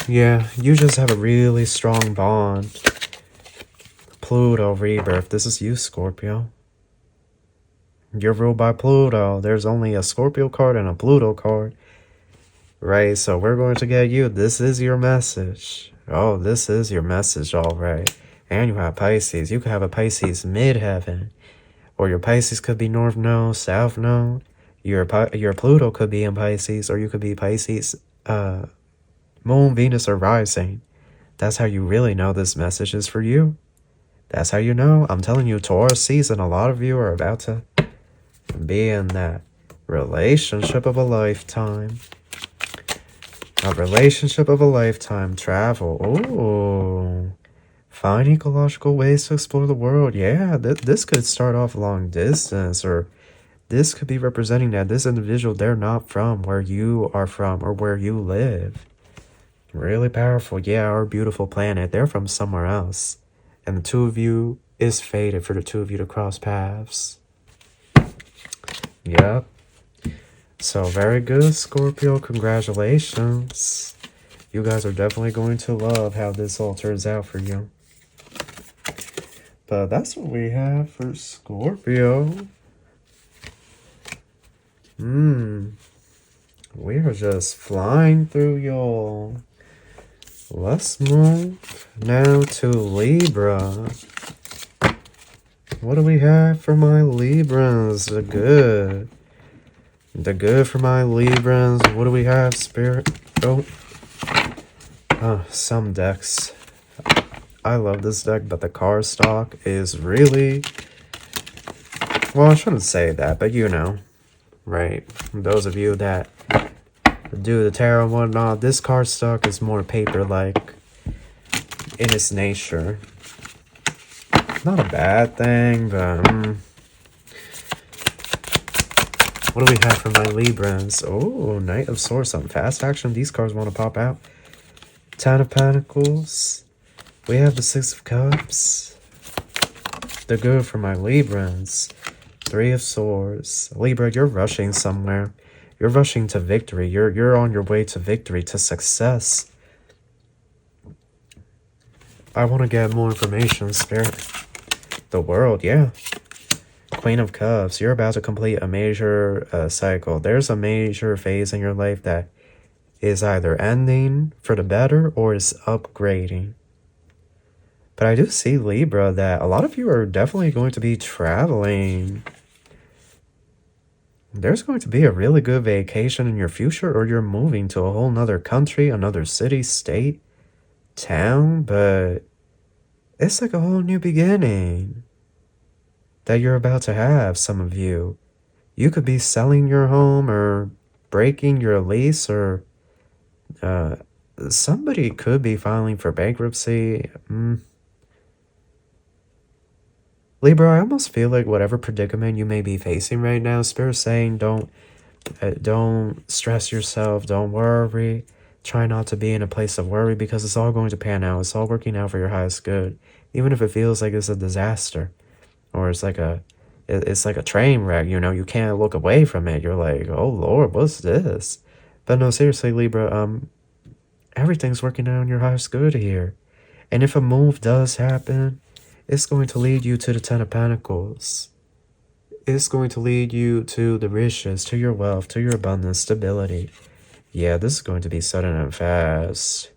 Yeah, you just have a really strong bond. Pluto rebirth. This is you, Scorpio. You're ruled by Pluto. There's only a Scorpio card and a Pluto card. Right, so we're going to get you. This is your message. Oh, this is your message, all right. And you have Pisces. You could have a Pisces midheaven. Or your Pisces could be North Node, South Node. Your Pluto could be in Pisces. Or you could be Pisces, Moon, Venus, or Rising. That's how you really know this message is for you. That's how you know. I'm telling you, Taurus season, a lot of you are about to be in that relationship of a lifetime. A relationship of a lifetime. Travel. Oh, find ecological ways to explore the world. Yeah, this could start off long distance, or this could be representing that this individual, they're not from where you are from or where you live. Really powerful. Yeah, our beautiful planet, they're from somewhere else. And the two of you, is fated for the two of you to cross paths. Yep. So very good, Scorpio. Congratulations. You guys are definitely going to love how this all turns out for you. But that's what we have for Scorpio. We are just flying through, y'all. Let's move now to Libra. What do we have for my Librans? The good. The good for my Librans. What do we have, Spirit? Oh, some decks. I love this deck, but the card stock is really... Well, I shouldn't say that, but you know, right? Those of you that do the tarot and whatnot, this card stock is more paper-like in its nature. Not a bad thing, but... What do we have for my Librans? Oh, Knight of Swords, some fast action. These cards want to pop out. Ten of Pentacles. We have the Six of Cups. The good for my Librans. Three of Swords. Libra, you're rushing somewhere. You're rushing to victory. You're on your way to victory, to success. I want to get more information, Spirit. The World, yeah. Queen of Cups, you're about to complete a major cycle. There's a major phase in your life that is either ending for the better or is upgrading. But I do see, Libra, that a lot of you are definitely going to be traveling. There's going to be a really good vacation in your future, or you're moving to a whole nother country, another city, state, town, but it's like a whole new beginning that you're about to have, some of you. You could be selling your home or breaking your lease, or somebody could be filing for bankruptcy. Libra, I almost feel like whatever predicament you may be facing right now, Spirit's saying don't stress yourself, don't worry. Try not to be in a place of worry, because it's all going to pan out. It's all working out for your highest good. Even if it feels like it's a disaster, or it's like a train wreck, you know, you can't look away from it. You're like, oh Lord, what's this? But no, seriously, Libra, everything's working out in your highest good here. And if a move does happen, it's going to lead you to the Ten of Pentacles. It's going to lead you to the riches, to your wealth, to your abundance, stability. Yeah, this is going to be sudden and fast.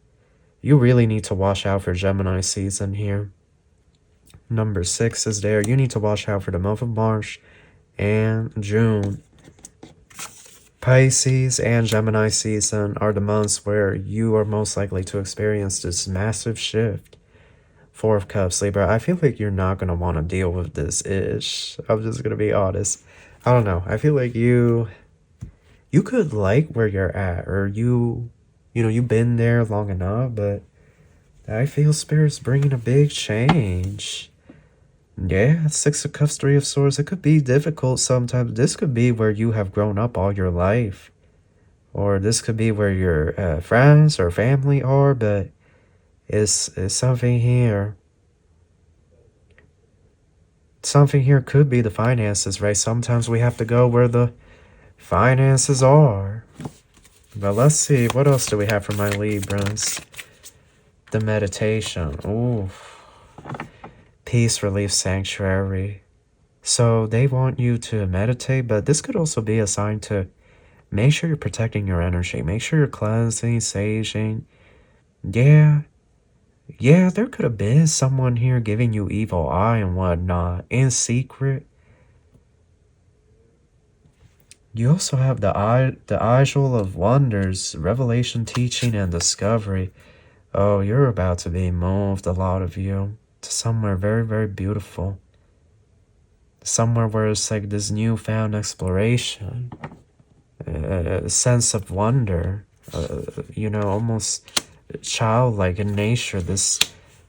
You really need to watch out for Gemini season here. Number 6 is there. You need to watch out for the month of March and June. Pisces and Gemini season are the months where you are most likely to experience this massive shift. Four of Cups, Libra. I feel like you're not going to want to deal with this ish. I'm just going to be honest. I don't know. I feel like you could like where you're at, or you know, you've been there long enough, but I feel Spirit's bringing a big change. Yeah, Six of Cups, Three of Swords. It could be difficult sometimes. This could be where you have grown up all your life, or this could be where your friends or family are, but it's something here. Something here could be the finances, right? Sometimes we have to go where the finances are. But let's see, what else do we have for my Librans? The meditation. Ooh. Peace, relief, sanctuary. So they want you to meditate, but this could also be a sign to make sure you're protecting your energy. Make sure you're cleansing, saging. Yeah, there could have been someone here giving you evil eye and whatnot in secret. You also have the Idol of Wonders, revelation, teaching, and discovery. Oh, you're about to be moved, a lot of you, to somewhere very, very beautiful. Somewhere where it's like this newfound exploration, a sense of wonder, you know, almost childlike in nature, this,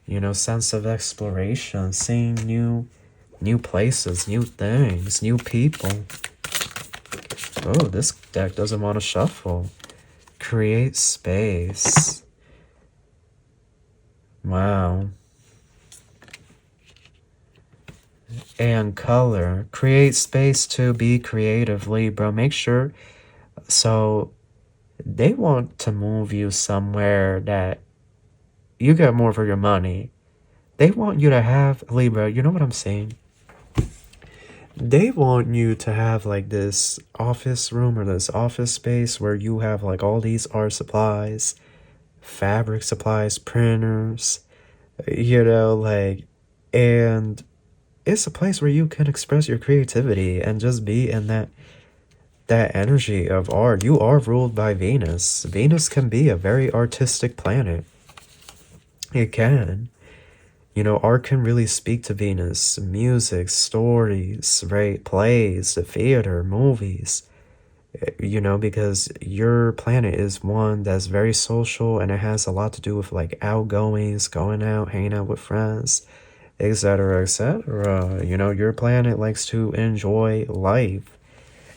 you know, sense of exploration, seeing new places, new things, new people. Oh, this deck doesn't want to shuffle. Create space. Wow. And color. Create space to be creative, Libra. Make sure. So they want to move you somewhere that you get more for your money. They want you to have, Libra, you know what I'm saying? they want you to have like this office room or this office space where you have like all these art supplies, fabric supplies, printers, like, and it's a place where you can express your creativity and just be in that energy of art. You are ruled by Venus. Venus can be a very artistic planet. It can. Art can really speak to Venus. Music, stories, right? Plays, the theater, movies. Because your planet is one that's very social, and it has a lot to do with like outgoings, going out, hanging out with friends, etc., etc. Your planet likes to enjoy life.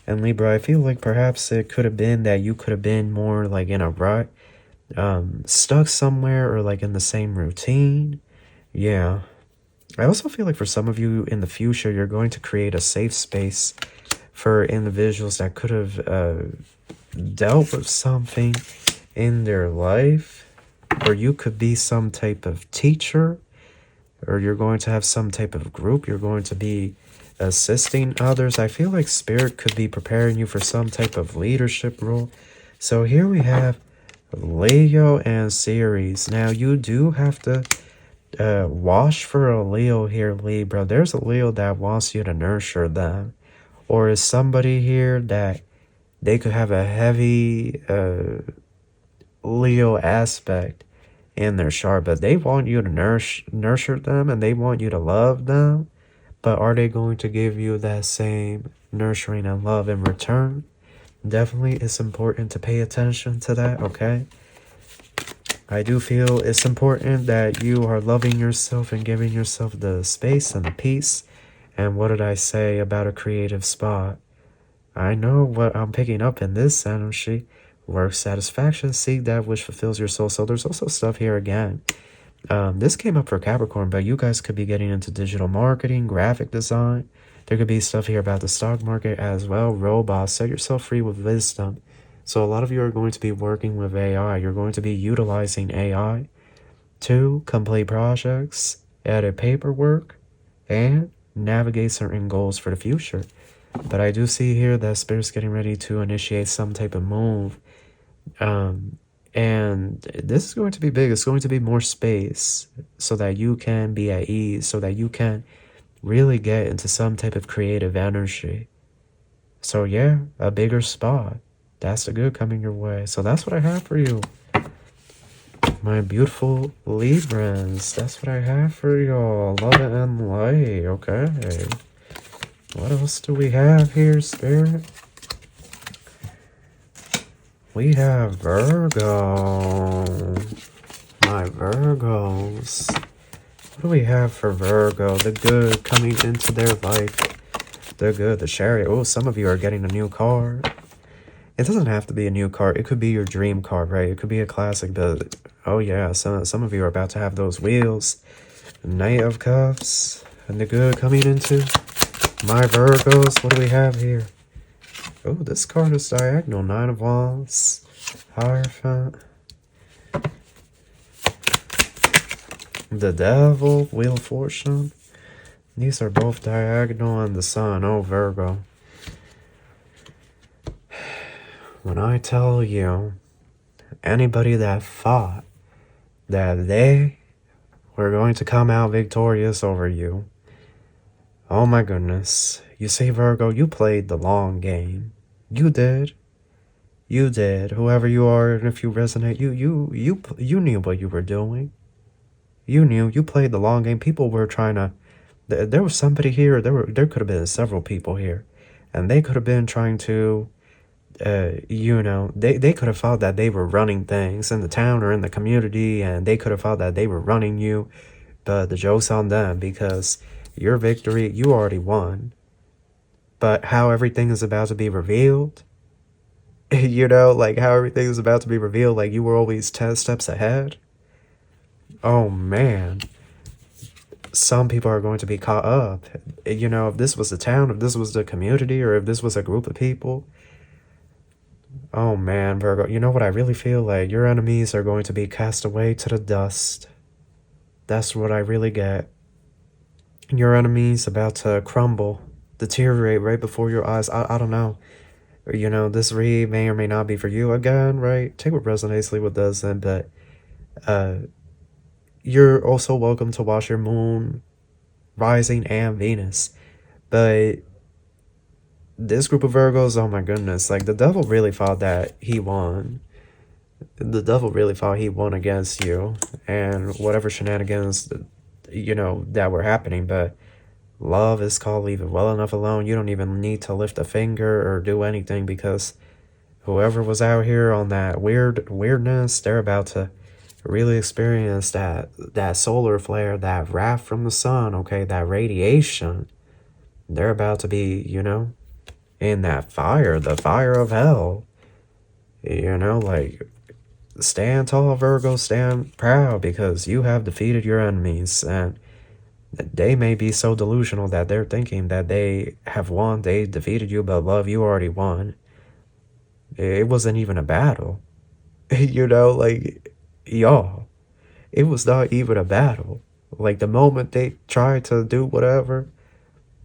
And Libra, I feel like perhaps it could have been that you could have been more like in a rut, stuck somewhere, or like in the same routine. Yeah. I also feel like for some of you in the future, you're going to create a safe space for individuals that could have dealt with something in their life. Or you could be some type of teacher, or you're going to have some type of group. You're going to be assisting others. I feel like Spirit could be preparing you for some type of leadership role. So here we have Leo and Ceres. Now you do have to wash for a Leo here, Libra. There's a Leo that wants you to nurture them. Or is somebody here that they could have a heavy Leo aspect in their chart, but they want you to nurture them, and they want you to love them. But are they going to give you that same nurturing and love in return? Definitely, it's important to pay attention to that, okay? I do feel it's important that you are loving yourself and giving yourself the space and the peace. And what did I say about a creative spot? I know what I'm picking up in this energy. Work satisfaction, seek that which fulfills your soul. So there's also stuff here again. This came up for Capricorn, but you guys could be getting into digital marketing, graphic design. There could be stuff here about the stock market as well. Robots, set yourself free with wisdom. So a lot of you are going to be working with AI. You're going to be utilizing AI to complete projects, edit paperwork, and navigate certain goals for the future. But I do see here that Spirit's getting ready to initiate some type of move. And this is going to be big. It's going to be more space so that you can be at ease, so that you can really get into some type of creative energy. So yeah, a bigger spot. That's the good coming your way. So that's what I have for you, my beautiful Librans. That's what I have for y'all. Love it and light. Okay. What else do we have here, Spirit? We have Virgo. My Virgos. What do we have for Virgo? The good coming into their life. The good, the Chariot. Oh, some of you are getting a new car. It doesn't have to be a new car. It could be your dream car, right? It could be a classic, but oh yeah, some of you are about to have those wheels. Knight of Cups. And the good coming into my Virgos. What do we have here? Oh, this card is diagonal. Nine of Wands. Hierophant. The Devil. Wheel of Fortune. These are both diagonal, and the Sun. Oh, Virgo. When I tell you, anybody that thought that they were going to come out victorious over you, oh my goodness. You see, Virgo, you played the long game. You did. You did. Whoever you are, and if you resonate, you knew what you were doing. You knew. You played the long game. People were trying to... There was somebody here. There could have been several people here. And they could have been trying to... they could have thought that they were running things in the town or in the community. And they could have thought that they were running you. But the joke's on them, because your victory, you already won. But how everything is about to be revealed, like how everything is about to be revealed, like you were always 10 steps ahead. Oh man. Some people are going to be caught up. If this was the town, if this was the community, or if this was a group of people. Oh man, Virgo, you know what I really feel like? Your enemies are going to be cast away to the dust. That's what I really get. Your enemies about to crumble deteriorate right before your eyes. I don't know. You know, this read may or may not be for you again, right? Take what resonates, leave what doesn't, but you're also welcome to watch your moon, rising, and Venus. But this group of Virgos, oh my goodness, like the devil really thought that he won. The devil really thought he won against you and whatever shenanigans, you know, that were happening. But love is called leave it well enough alone. You don't even need to lift a finger or do anything, because whoever was out here on that weirdness, they're about to really experience that solar flare, that wrath from the sun, okay, that radiation. They're about to be, you know, in that fire, the fire of hell. You know, like, stand tall, Virgo, stand proud, because you have defeated your enemies, and they may be so delusional that they're thinking that they have won, they defeated you, but love, you already won. It wasn't even a battle. You know, like, y'all, it was not even a battle. Like, the moment they tried to do whatever,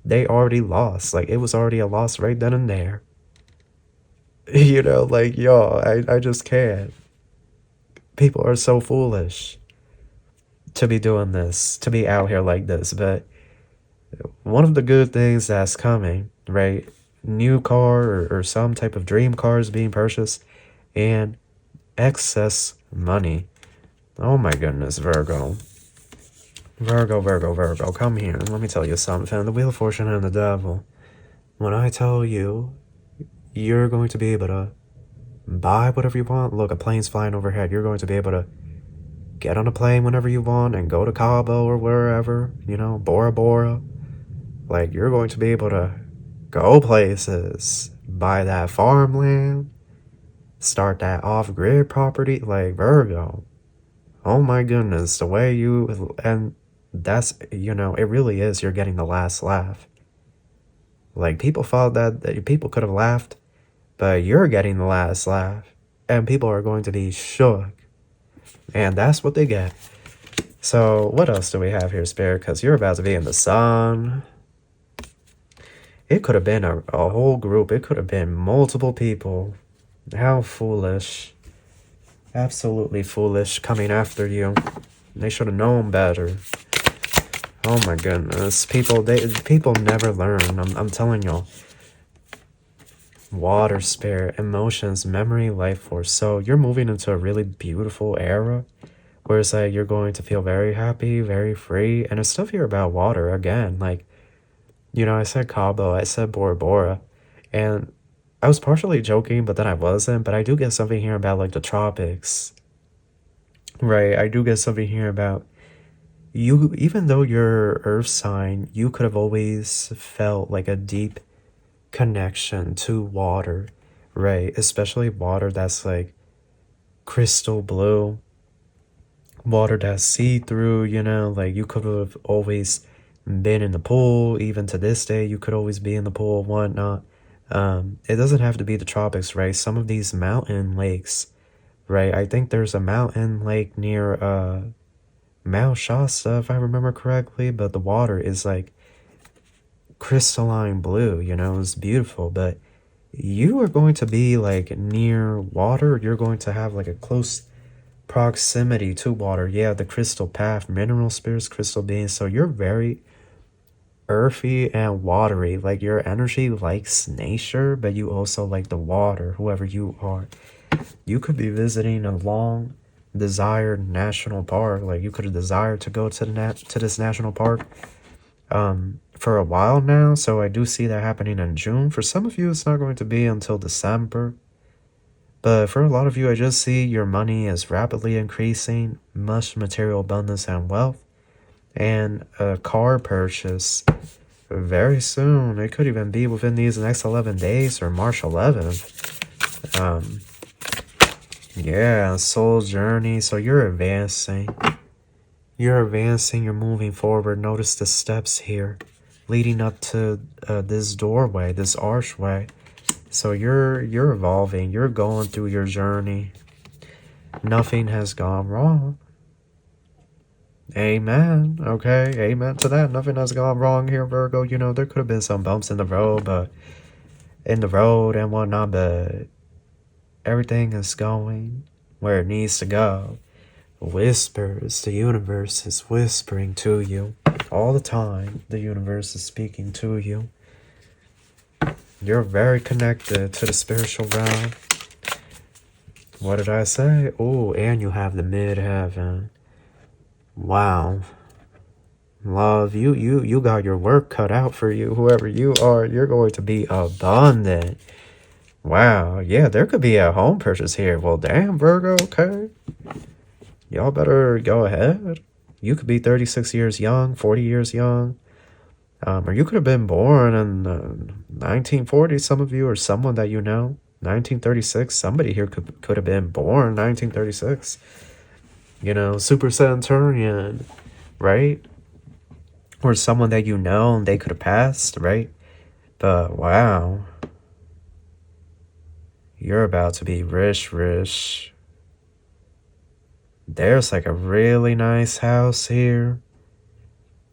they already lost. Like, it was already a loss right then and there. You know, like, y'all, I just can't. People are so foolish to be doing this, to be out here like this. But one of the good things that's coming, right? New car or some type of dream car is being purchased, and excess money. Oh my goodness, Virgo. Virgo, come here. Let me tell you something. The Wheel of Fortune and the Devil. When I tell you, you're going to be able to buy whatever you want. Look, a plane's flying overhead. You're going to be able to get on a plane whenever you want and go to Cabo or wherever, you know, Bora Bora. Like, you're going to be able to go places, buy that farmland, start that off-grid property. Like, Virgo, oh my goodness, the way you, and that's, you know, it really is, you're getting the last laugh. Like, people thought that people could have laughed, but you're getting the last laugh, and people are going to be shook, and that's what they get. So what else do we have here, Spirit? Because you're about to be in the sun. It could have been a whole group. It could have been multiple people. How foolish. Absolutely foolish, coming after you. They should have known better. Oh my goodness. People never learn. I'm telling y'all. Water, spirit, emotions, memory, life force. So you're moving into a really beautiful era where it's like you're going to feel very happy, very free. And it's stuff here about water again. Like, you know, I said Cabo, I said Bora Bora, and I was partially joking, but then I wasn't. But I do get something here about like the tropics, right? I do get something here about you, even though you're earth sign, you could have always felt like a deep connection to water, right? Especially water that's like crystal blue, water that's see-through, you know, like you could have always been in the pool. Even to this day, you could always be in the pool, whatnot. It doesn't have to be the tropics, right? Some of these mountain lakes, right? I think there's a mountain lake near Mount Shasta, if I remember correctly, but the water is like crystalline blue, you know, it's beautiful. But you are going to be like near water. You're going to have like a close proximity to water. Yeah, the crystal path, mineral spirits, crystal beings. So you're very earthy and watery. Like your energy likes nature, but you also like the water, whoever you are. You could be visiting a long desired national park. Like you could have desired to go to this national park for a while now. So I do see that happening in June. For some of you, it's not going to be until December. But for a lot of you, I just see your money is rapidly increasing, much material abundance and wealth, and a car purchase very soon. It could even be within these next 11 days or March 11th. Yeah, soul journey. So you're advancing. You're moving forward. Notice the steps here leading up to this doorway, this archway. So you're evolving. You're going through your journey. Nothing has gone wrong. Amen. Okay, amen to that. Nothing has gone wrong here, Virgo. You know, there could have been some bumps in the road, and whatnot, but everything is going where it needs to go. Whispers, the universe is whispering to you all the time. The universe is speaking to you. You're very connected to the spiritual realm. What did I say? Oh, and you have the midheaven. Wow. Love, you got your work cut out for you. Whoever you are, you're going to be abundant. Wow. Yeah, there could be a home purchase here. Well, damn, Virgo. Okay. Y'all better go ahead. You could be 36 years young, 40 years young. Or you could have been born in 1940, some of you, or someone that you know. 1936, somebody here could have been born 1936. You know, Super Centurion, right? Or someone that you know, and they could have passed, right? But wow. You're about to be rich, rich. There's like a really nice house here.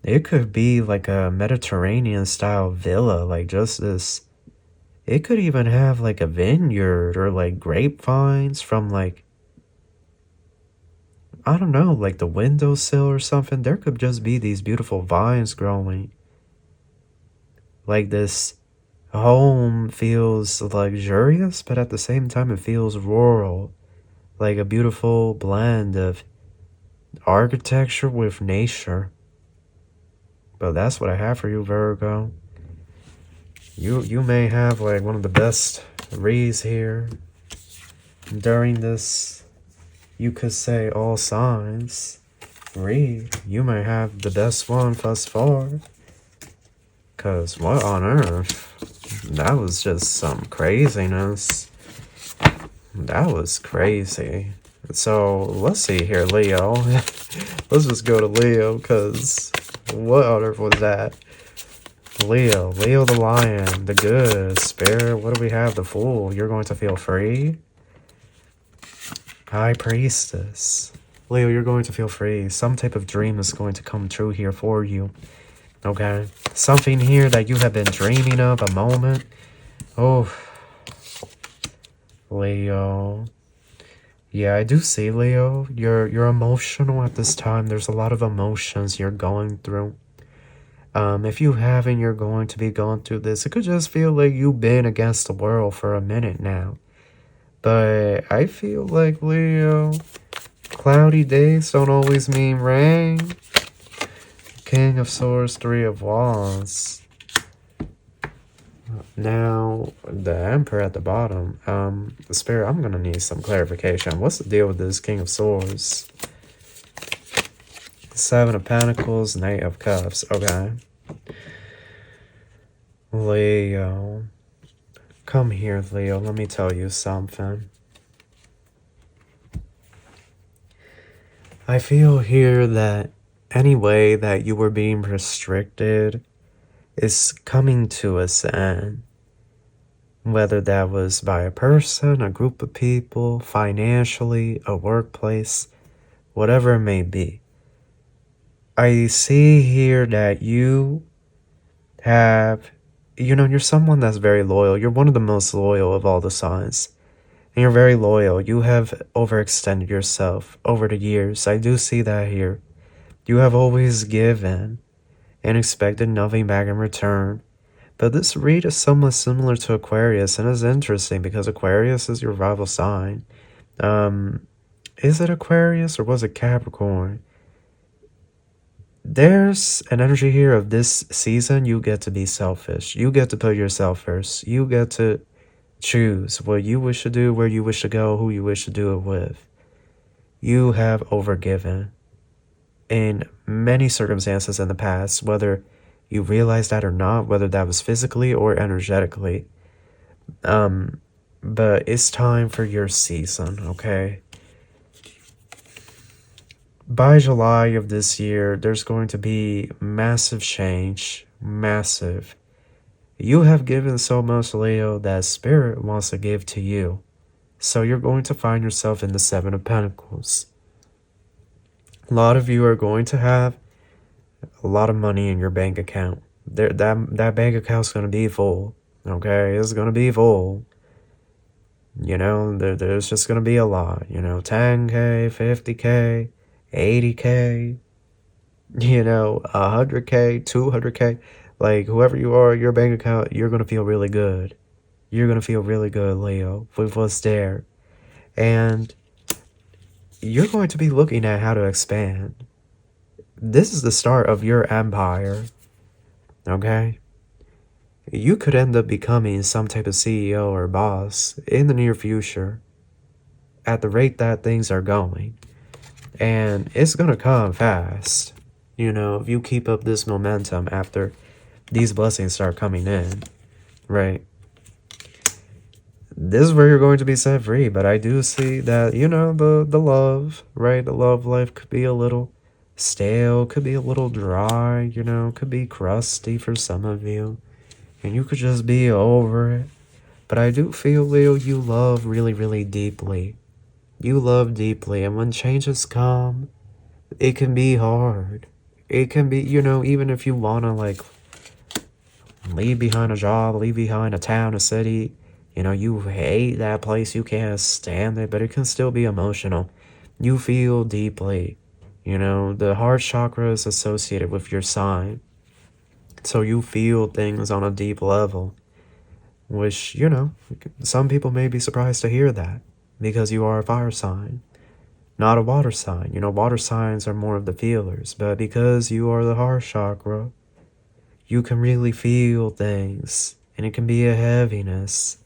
It could be like a Mediterranean style villa, like just this. It could even have like a vineyard or like grapevines from like, I don't know, like the windowsill or something. There could just be these beautiful vines growing. Like this home feels luxurious, but at the same time it feels rural. Like a beautiful blend of architecture with nature. But that's what I have for you, Virgo. You may have like one of the best reads here during this, you could say, all signs read. You may have the best one thus far. Cause what on earth? That was just some craziness. That was crazy. So let's see here, Leo. Let's just go to Leo, cause what on earth was that? Leo the lion, the good spirit. What do we have? The fool. You're going to feel free. High priestess. Leo, you're going to feel free. Some type of dream is going to come true here for you. Okay? Something here that you have been dreaming of, a moment. Oh. Leo. Yeah, I do see, Leo. You're emotional at this time. There's a lot of emotions you're going through. If you haven't, you're going to be going through this. It could just feel like you've been against the world for a minute now. But I feel like, Leo, cloudy days don't always mean rain. King of Swords, Three of Wands. Now, the Emperor at the bottom. The Spirit, I'm going to need some clarification. What's the deal with this King of Swords? Seven of Pentacles, Knight of Cups. Okay. Leo. Come here, Leo. Let me tell you something. I feel here that any way that you were being restricted is coming to its end. Whether that was by a person, a group of people, financially, a workplace, whatever it may be. I see here that you have, you're someone that's very loyal. You're one of the most loyal of all the signs. And you're very loyal. You have overextended yourself over the years. I do see that here. You have always given and expected nothing back in return. But this read is somewhat similar to Aquarius, and it's interesting because Aquarius is your rival sign. Is it Aquarius or was it Capricorn? There's an energy here of this season. You get to be selfish. You get to put yourself first. You get to choose what you wish to do, where you wish to go, who you wish to do it with. You have overgiven in many circumstances in the past, whether you realize that or not, whether that was physically or energetically. But it's time for your season, okay? By July of this year, there's going to be massive change. Massive. You have given so much, Leo, that Spirit wants to give to you. So you're going to find yourself in the Seven of Pentacles. A lot of you are going to have a lot of money in your bank account. That bank account's going to be full. Okay, it's going to be full. You know, there's just going to be a lot. You know, 10K, 50K, 80K, you know, 100K, 200K. Like, whoever you are, your bank account, you're going to feel really good. You're going to feel really good, Leo, with what's there. And you're going to be looking at how to expand. This is the start of your empire, okay? You could end up becoming some type of CEO or boss in the near future at the rate that things are going. And it's going to come fast, you know, if you keep up this momentum after these blessings start coming in, right? This is where you're going to be set free, but I do see that, you know, the love, right? The love life could be a little stale, could be a little dry, you know, could be crusty for some of you, and you could just be over it. But I do feel, Leo, you love really, really deeply. You love deeply, and when changes come, it can be hard. It can be, you know, even if you want to, like, leave behind a job, leave behind a town, a city, you know, you hate that place, you can't stand it, but it can still be emotional. You feel deeply. You know, the heart chakra is associated with your sign. So you feel things on a deep level. Which, you know, some people may be surprised to hear that. Because you are a fire sign. Not a water sign. You know, water signs are more of the feelers. But because you are the heart chakra, you can really feel things. And it can be a heaviness.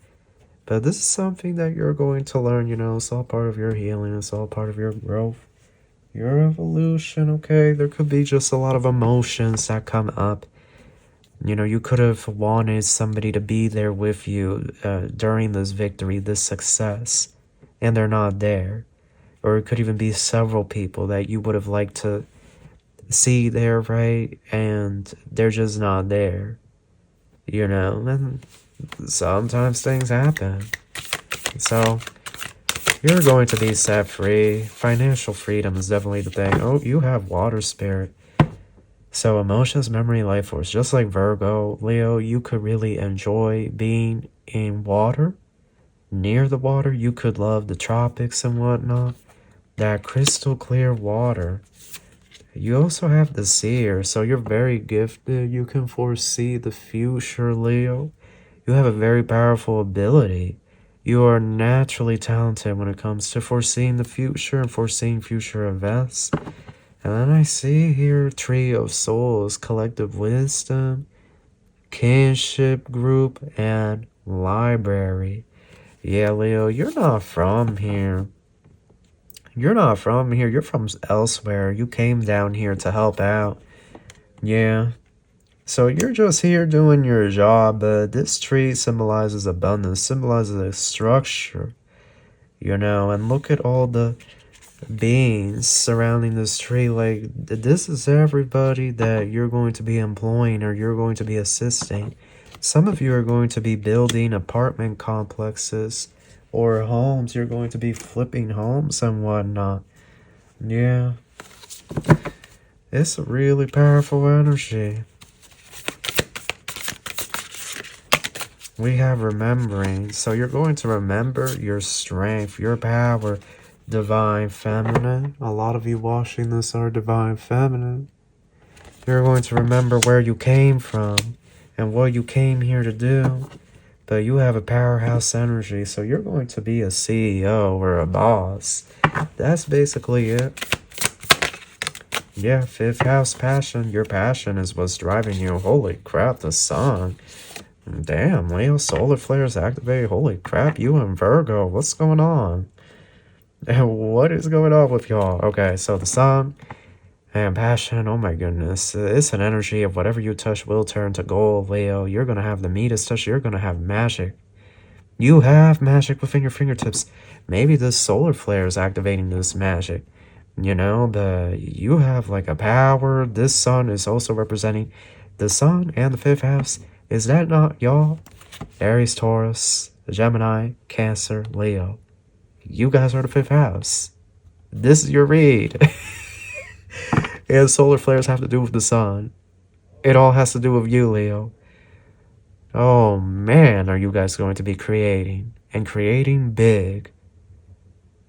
But this is something that you're going to learn, you know. It's all part of your healing. It's all part of your growth. Your evolution, okay? There could be just a lot of emotions that come up. You know, you could have wanted somebody to be there with you during this victory, this success, and they're not there. Or it could even be several people that you would have liked to see there, right? And they're just not there. You know, and sometimes things happen. So you're going to be set free. Financial freedom is definitely the thing. Oh, you have water spirit. So emotions, memory, life force. Just like Virgo, Leo, you could really enjoy being in water. Near the water, you could love the tropics and whatnot. That crystal clear water. You also have the seer, so you're very gifted. You can foresee the future, Leo. You have a very powerful ability. You are naturally talented when it comes to foreseeing the future and foreseeing future events. And then I see here Tree of Souls, collective wisdom, kinship group, and library. Yeah, Leo, you're not from here. You're not from here. You're from elsewhere. You came down here to help out. Yeah. So you're just here doing your job, but this tree symbolizes abundance, symbolizes a structure, you know, and look at all the beings surrounding this tree. Like, this is everybody that you're going to be employing or you're going to be assisting. Some of you are going to be building apartment complexes or homes. You're going to be flipping homes and whatnot. Yeah. It's a really powerful energy. We have remembering. So you're going to remember your strength, your power, divine feminine. A lot of you watching this are divine feminine. You're going to remember where you came from and what you came here to do. But you have a powerhouse energy, so you're going to be a CEO or a boss. That's basically it. Yeah, fifth house passion. Your passion is what's driving you. Holy crap, the sun. Damn, Leo, solar flares activate. Holy crap, you and Virgo. What's going on? What is going on with y'all? Okay, so the sun and passion. Oh my goodness. It's an energy of whatever you touch will turn to gold, Leo. You're going to have the Midas touch. You're going to have magic. You have magic within your fingertips. Maybe this solar flare is activating this magic. You know, you have like a power. This sun is also representing the sun and the fifth house. Is that not y'all? Aries, Taurus, Gemini, Cancer, Leo. You guys are the fifth house. This is your read. And solar flares have to do with the sun. It all has to do with you, Leo. Oh man, are you guys going to be creating, and creating big.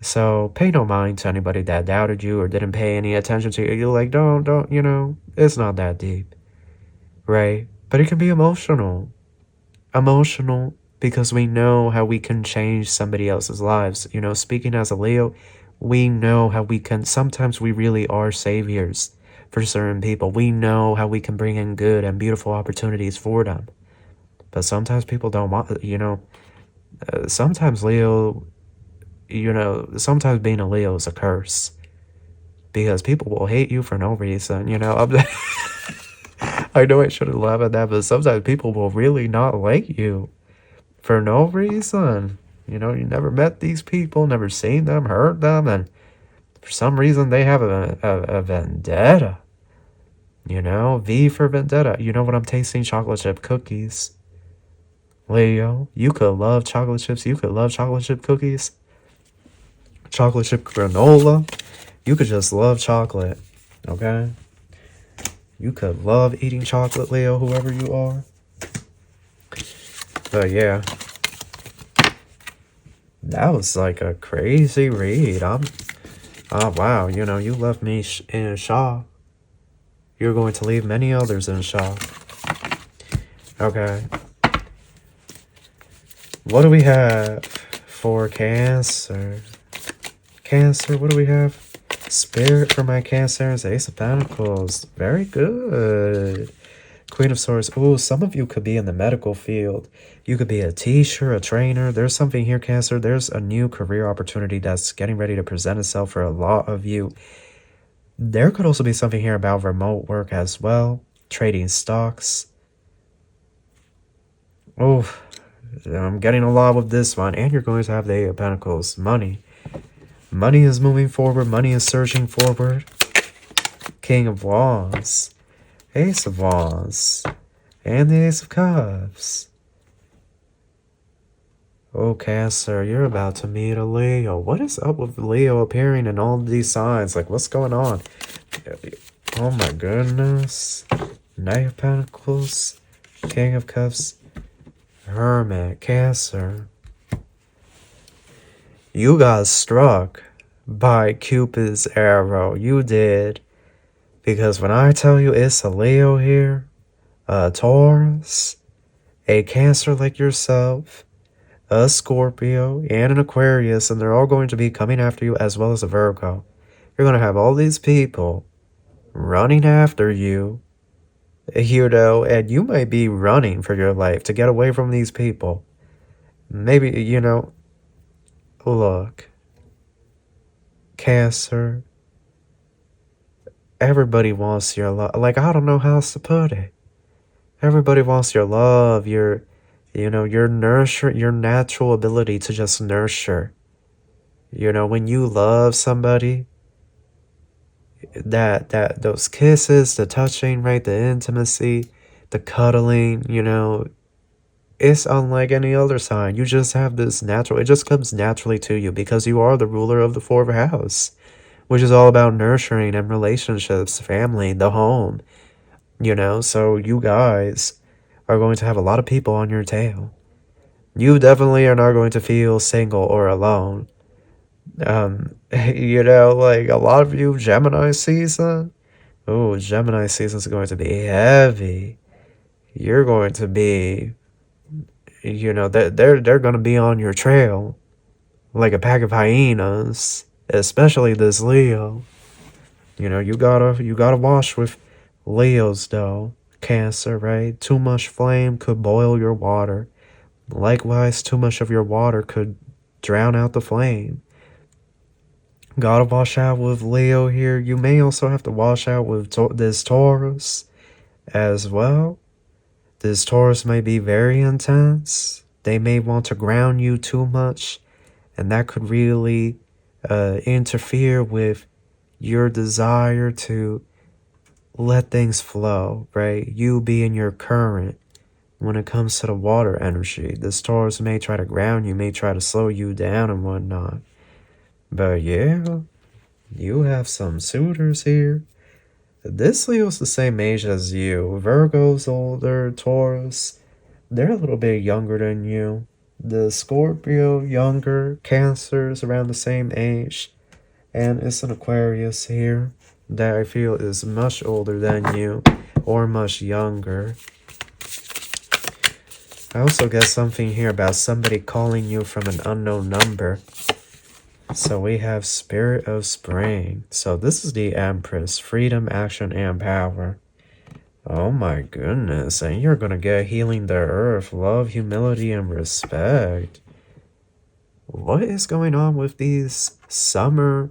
So pay no mind to anybody that doubted you or didn't pay any attention to you. You're like, don't, it's not that deep, right? But it can be emotional. Emotional because we know how we can change somebody else's lives. Speaking as a Leo, we know how we can, sometimes we really are saviors for certain people. We know how we can bring in good and beautiful opportunities for them. But sometimes people don't want, sometimes Leo, sometimes being a Leo is a curse. Because people will hate you for no reason, I know I shouldn't laugh at that, but sometimes people will really not like you for no reason. You never met these people, never seen them, heard them, and for some reason they have a vendetta. V for vendetta. You know what? I'm tasting chocolate chip cookies. Leo, you could love chocolate chips. You could love chocolate chip cookies. Chocolate chip granola. You could just love chocolate, okay? You could love eating chocolate, Leo, whoever you are. But yeah, that was like a crazy read. Oh wow, you left me in shock. You're going to leave many others in shock. Okay. What do we have for Cancer? Cancer, what do we have? Spirit for my Cancers, Ace of Pentacles. Very good. Queen of Swords. Oh, some of you could be in the medical field. You could be a teacher, a trainer. There's something here, Cancer. There's a new career opportunity that's getting ready to present itself for a lot of you. There could also be something here about remote work as well. Trading stocks. Oh, I'm getting a lot with this one. And you're going to have the Eight of Pentacles. Money. Money is moving forward. Money is surging forward. King of Wands. Ace of Wands. And the Ace of Cups. Oh, Cancer, you're about to meet a Leo. What is up with Leo appearing in all these signs? Like, what's going on? Oh my goodness. Knight of Pentacles. King of Cups. Hermit. Cancer. You got struck by Cupid's arrow. You did. Because when I tell you it's a Leo here, a Taurus, a Cancer like yourself, a Scorpio, and an Aquarius, and they're all going to be coming after you, as well as a Virgo. You're going to have all these people running after you, and you might be running for your life to get away from these people. Maybe, look, Cancer, everybody wants your love. Like, I don't know how else to put it. Everybody wants your love, your nurture, your natural ability to just nurture. When you love somebody, those kisses, the touching, right, the intimacy, the cuddling, it's unlike any other sign. You just have this natural, it just comes naturally to you because you are the ruler of the fourth house, which is all about nurturing and relationships, family, the home, so you guys are going to have a lot of people on your tail. You definitely are not going to feel single or alone. Like a lot of you, Gemini season. Oh, Gemini season is going to be heavy. You're going to be, they're going to be on your trail like a pack of hyenas, especially this Leo. You gotta wash with Leos though. Cancer, right? Too much flame could boil your water. Likewise, too much of your water could drown out the flame. Gotta wash out with Leo here. You may also have to wash out with this Taurus as well. This Taurus may be very intense. They may want to ground you too much, and that could really interfere with your desire to let things flow, right? You being your current when it comes to the water energy. This Taurus may try to ground you, may try to slow you down and whatnot. But yeah, You have some suitors here. This Leo's the same age as you. Virgo's older, Taurus, they're a little bit younger than you. The Scorpio, younger, Cancer's around the same age. And it's an Aquarius here that I feel is much older than you or much younger. I also get something here about somebody calling you from an unknown number. So we have Spirit of Spring. So this is the Empress, freedom, action, and power. Oh my goodness, and you're gonna get healing the earth, love, humility, and respect. What is going on with these summer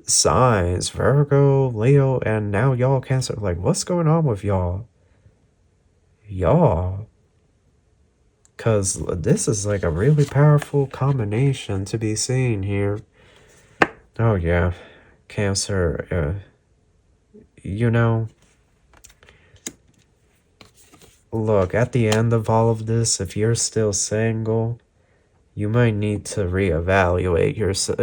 signs? Virgo, Leo, and now y'all Cancer. Like, what's going on with y'all? Y'all. Because this is like a really powerful combination to be seen here. Oh yeah, Cancer, you know, look, at the end of all of this, if you're still single, you might need to reevaluate yourself.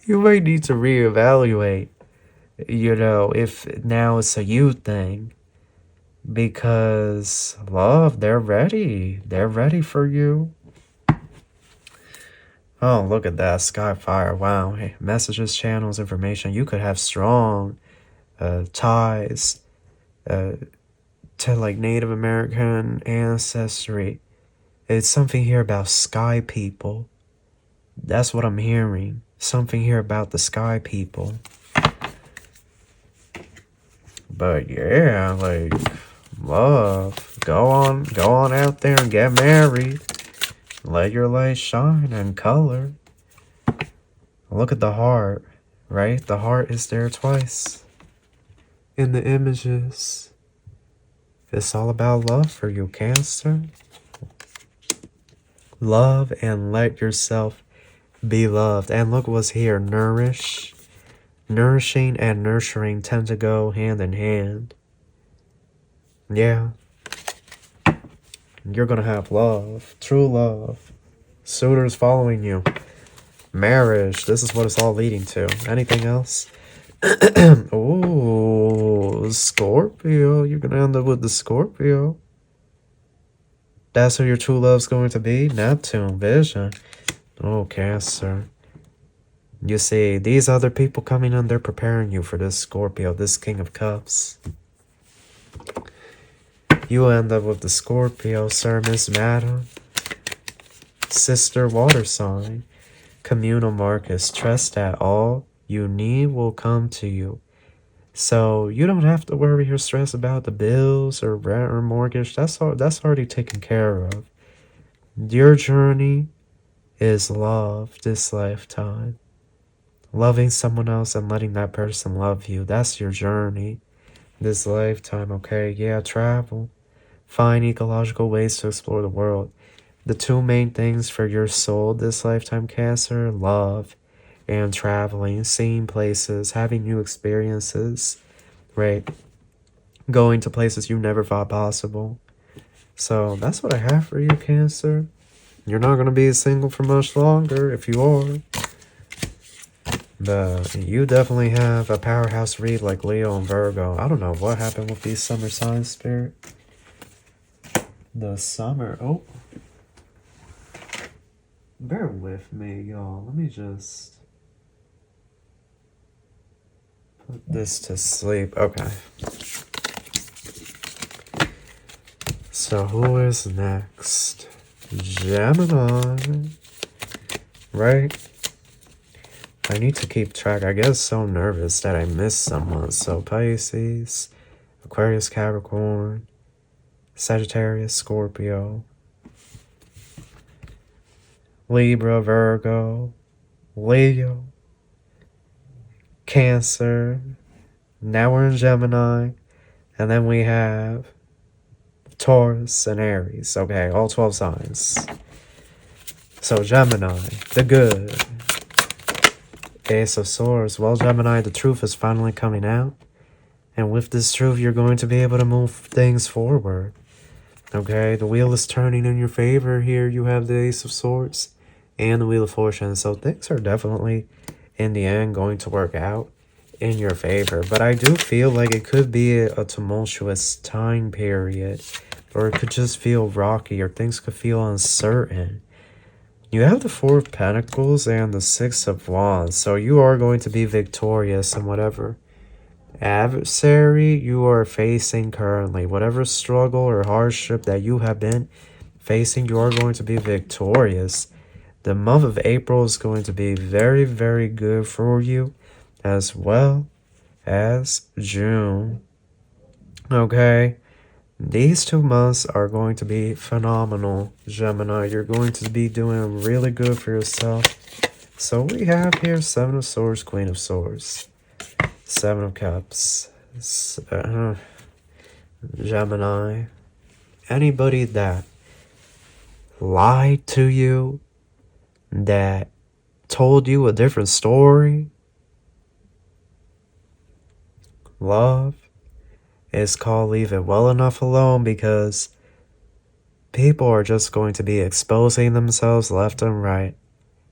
You might need to reevaluate, you know, if now it's a you thing. Because, love, they're ready. They're ready for you. Oh, look at that. Skyfire. Wow. Hey, messages, channels, information. You could have strong ties to like Native American ancestry. It's something here about sky people. That's what I'm hearing. Something here about the sky people. But yeah, like, love, go on out there and get married. Let your light shine and color. Look at the heart, right? The heart is there twice in the images. It's all about love for you, Cancer. Love and let yourself be loved. And look what's here. Nourish. Nourishing and nurturing tend to go hand in hand. Yeah. You're gonna have love. True love. Suitors following you. Marriage. This is what it's all leading to. Anything else? Oh, Scorpio. You're gonna end up with the Scorpio. That's who your true love's going to be? Neptune. Vision. Oh, Cancer. You see, these other people coming in, they're preparing you for this Scorpio, this King of Cups. You end up with the Scorpio, Sir, Miss, Madam, Sister, Water sign, communal Marcus. Trust that all you need will come to you. So you don't have to worry or stress about the bills or rent or mortgage. That's already taken care of. Your journey is love this lifetime. Loving someone else and letting that person love you. That's your journey this lifetime, okay? Yeah, travel. Find ecological ways to explore the world. The two main things for your soul this lifetime, Cancer, love and traveling, seeing places, having new experiences, right? Going to places you never thought possible. So that's what I have for you, Cancer. You're not going to be single for much longer if you are. But you definitely have a powerhouse read like Leo and Virgo. I don't know what happened with these summer signs, Spirit. The summer. Oh. Bear with me, y'all. Let me just put this to sleep. Okay. So who is next? Gemini. Right? I need to keep track. I get so nervous that I miss someone. So Pisces, Aquarius, Capricorn, Sagittarius, Scorpio, Libra, Virgo, Leo, Cancer. Now we're in Gemini. And then we have Taurus and Aries. Okay, all 12 signs. So Gemini, the good. Ace of Swords. Well, Gemini, the truth is finally coming out. And with this truth, you're going to be able to move things forward. Okay, the wheel is turning in your favor here. You have the Ace of Swords and the Wheel of Fortune. So things are definitely in the end going to work out in your favor. But I do feel like it could be a tumultuous time period, or it could just feel rocky, or things could feel uncertain. You have the Four of Pentacles and the Six of Wands, so you are going to be victorious in whatever adversary you are facing currently. Whatever struggle or hardship that you have been facing, you are going to be victorious. The month of April is going to be very, very good for you, as well as June. Okay? These 2 months are going to be phenomenal, Gemini. You're going to be doing really good for yourself. So we have here Seven of Swords, Queen of Swords, Seven of Cups. Gemini. Anybody that lied to you, that told you a different story, love, is called leave it well enough alone, because people are just going to be exposing themselves left and right,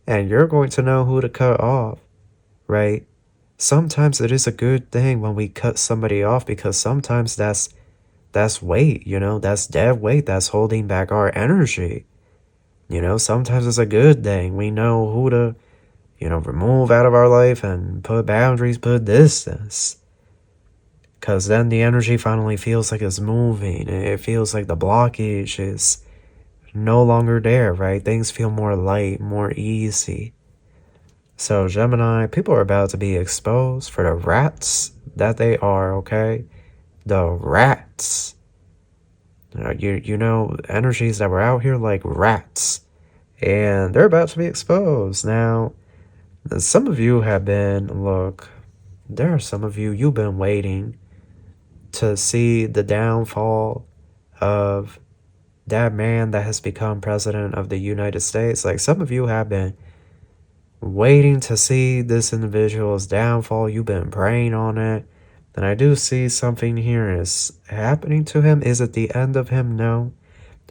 and you're going to know who to cut off, right? Sometimes it is a good thing when we cut somebody off, because sometimes that's weight, you know, that's dead weight that's holding back our energy. You know, sometimes it's a good thing. We know who to, you know, remove out of our life and put boundaries, put distance. Because then the energy finally feels like it's moving. It feels like the blockage is no longer there, right? Things feel more light, more easy. So Gemini, people are about to be exposed for the rats that they are, okay? The rats. You know, energies that were out here like rats. And they're about to be exposed. Now, some of you have been, look, there are some of you, you've been waiting to see the downfall of that man that has become president of the United States. Like, some of you have been waiting to see this individual's downfall. You've been praying on it. And I do see something here is happening to him. Is it the end of him? No.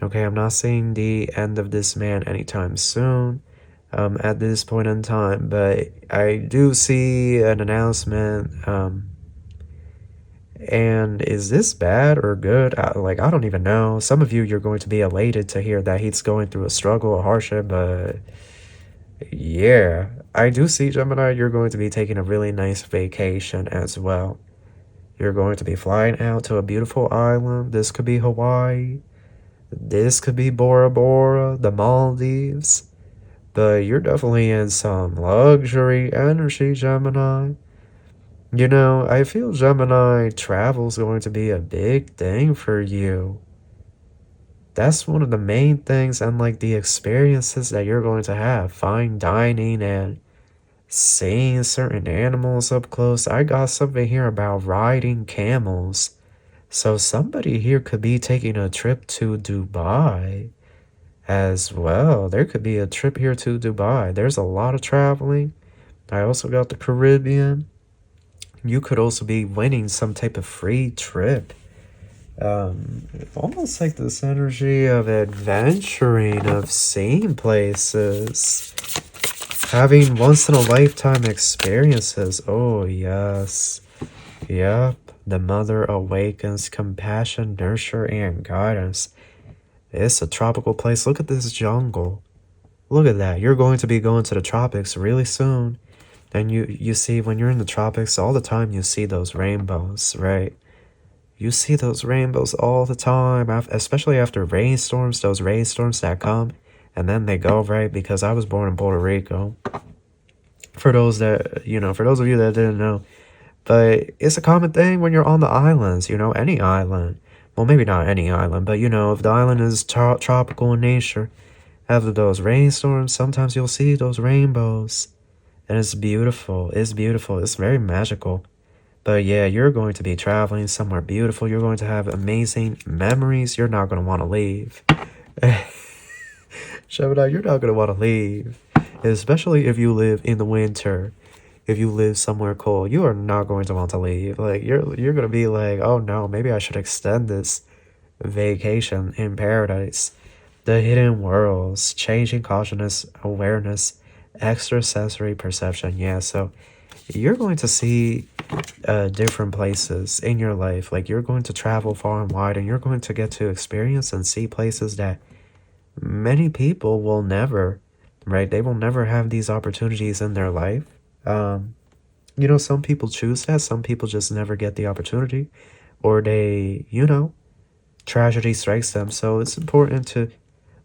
Okay, I'm not seeing the end of this man anytime soon at this point in time. But I do see an announcement. And is this bad or good? I don't even know. Some of you, you're going to be elated to hear that he's going through a struggle, a hardship, but yeah, I do see, Gemini, you're going to be taking a really nice vacation as well. You're going to be flying out to a beautiful island. This could be Hawaii. This could be Bora Bora, the Maldives. But you're definitely in some luxury energy, Gemini. You know, I feel Gemini travel's going to be a big thing for you. That's one of the main things, and like the experiences that you're going to have. Fine dining and seeing certain animals up close. I got something here about riding camels. So somebody here could be taking a trip to Dubai as well. There could be a trip here to Dubai. There's a lot of traveling. I also got the Caribbean. You could also be winning some type of free trip. Almost like this energy of adventuring, of seeing places, having once in a lifetime experiences. Oh yes, yep. The mother awakens, compassion, nurture, and guidance. It's a tropical place. Look at this jungle. Look at that. You're going to be going to the tropics really soon. And you see, when you're in the tropics all the time, you see those rainbows, right? You see those rainbows all the time, especially after rainstorms, those rainstorms that come and then they go, right? Because I was born in Puerto Rico. For those that, for those of you that didn't know. But it's a common thing when you're on the islands, any island. Well, maybe not any island, but if the island is tropical in nature, after those rainstorms, sometimes you'll see those rainbows. And it's beautiful. It's beautiful. It's very magical. But yeah, you're going to be traveling somewhere beautiful. You're going to have amazing memories. You're not going to want to leave. Gemini, you're not going to want to leave. Especially if you live in the winter. If you live somewhere cold, you are not going to want to leave. Like, you're going to be like, oh no, maybe I should extend this vacation in paradise. The hidden worlds, changing consciousness, awareness, Extrasensory perception. Yeah, so you're going to see different places in your life. Like, you're going to travel far and wide, and you're going to get to experience and see places that many people will never, right? They will never have these opportunities in their life. You know, some people choose that. Some people just never get the opportunity, or they, you know, tragedy strikes them. So it's important to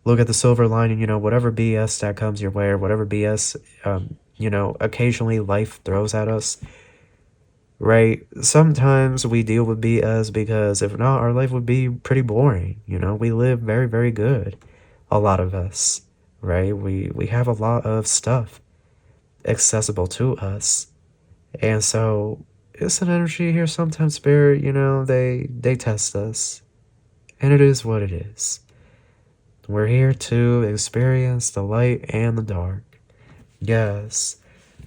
look at the silver lining, you know, whatever BS that comes your way, or whatever BS, you know, occasionally life throws at us, right? Sometimes we deal with BS because if not, our life would be pretty boring. You know, we live very, very good. A lot of us, right? We have a lot of stuff accessible to us. And so it's an energy here. Sometimes spirit, you know, they test us. And it is what it is. We're here to experience the light and the dark. Yes.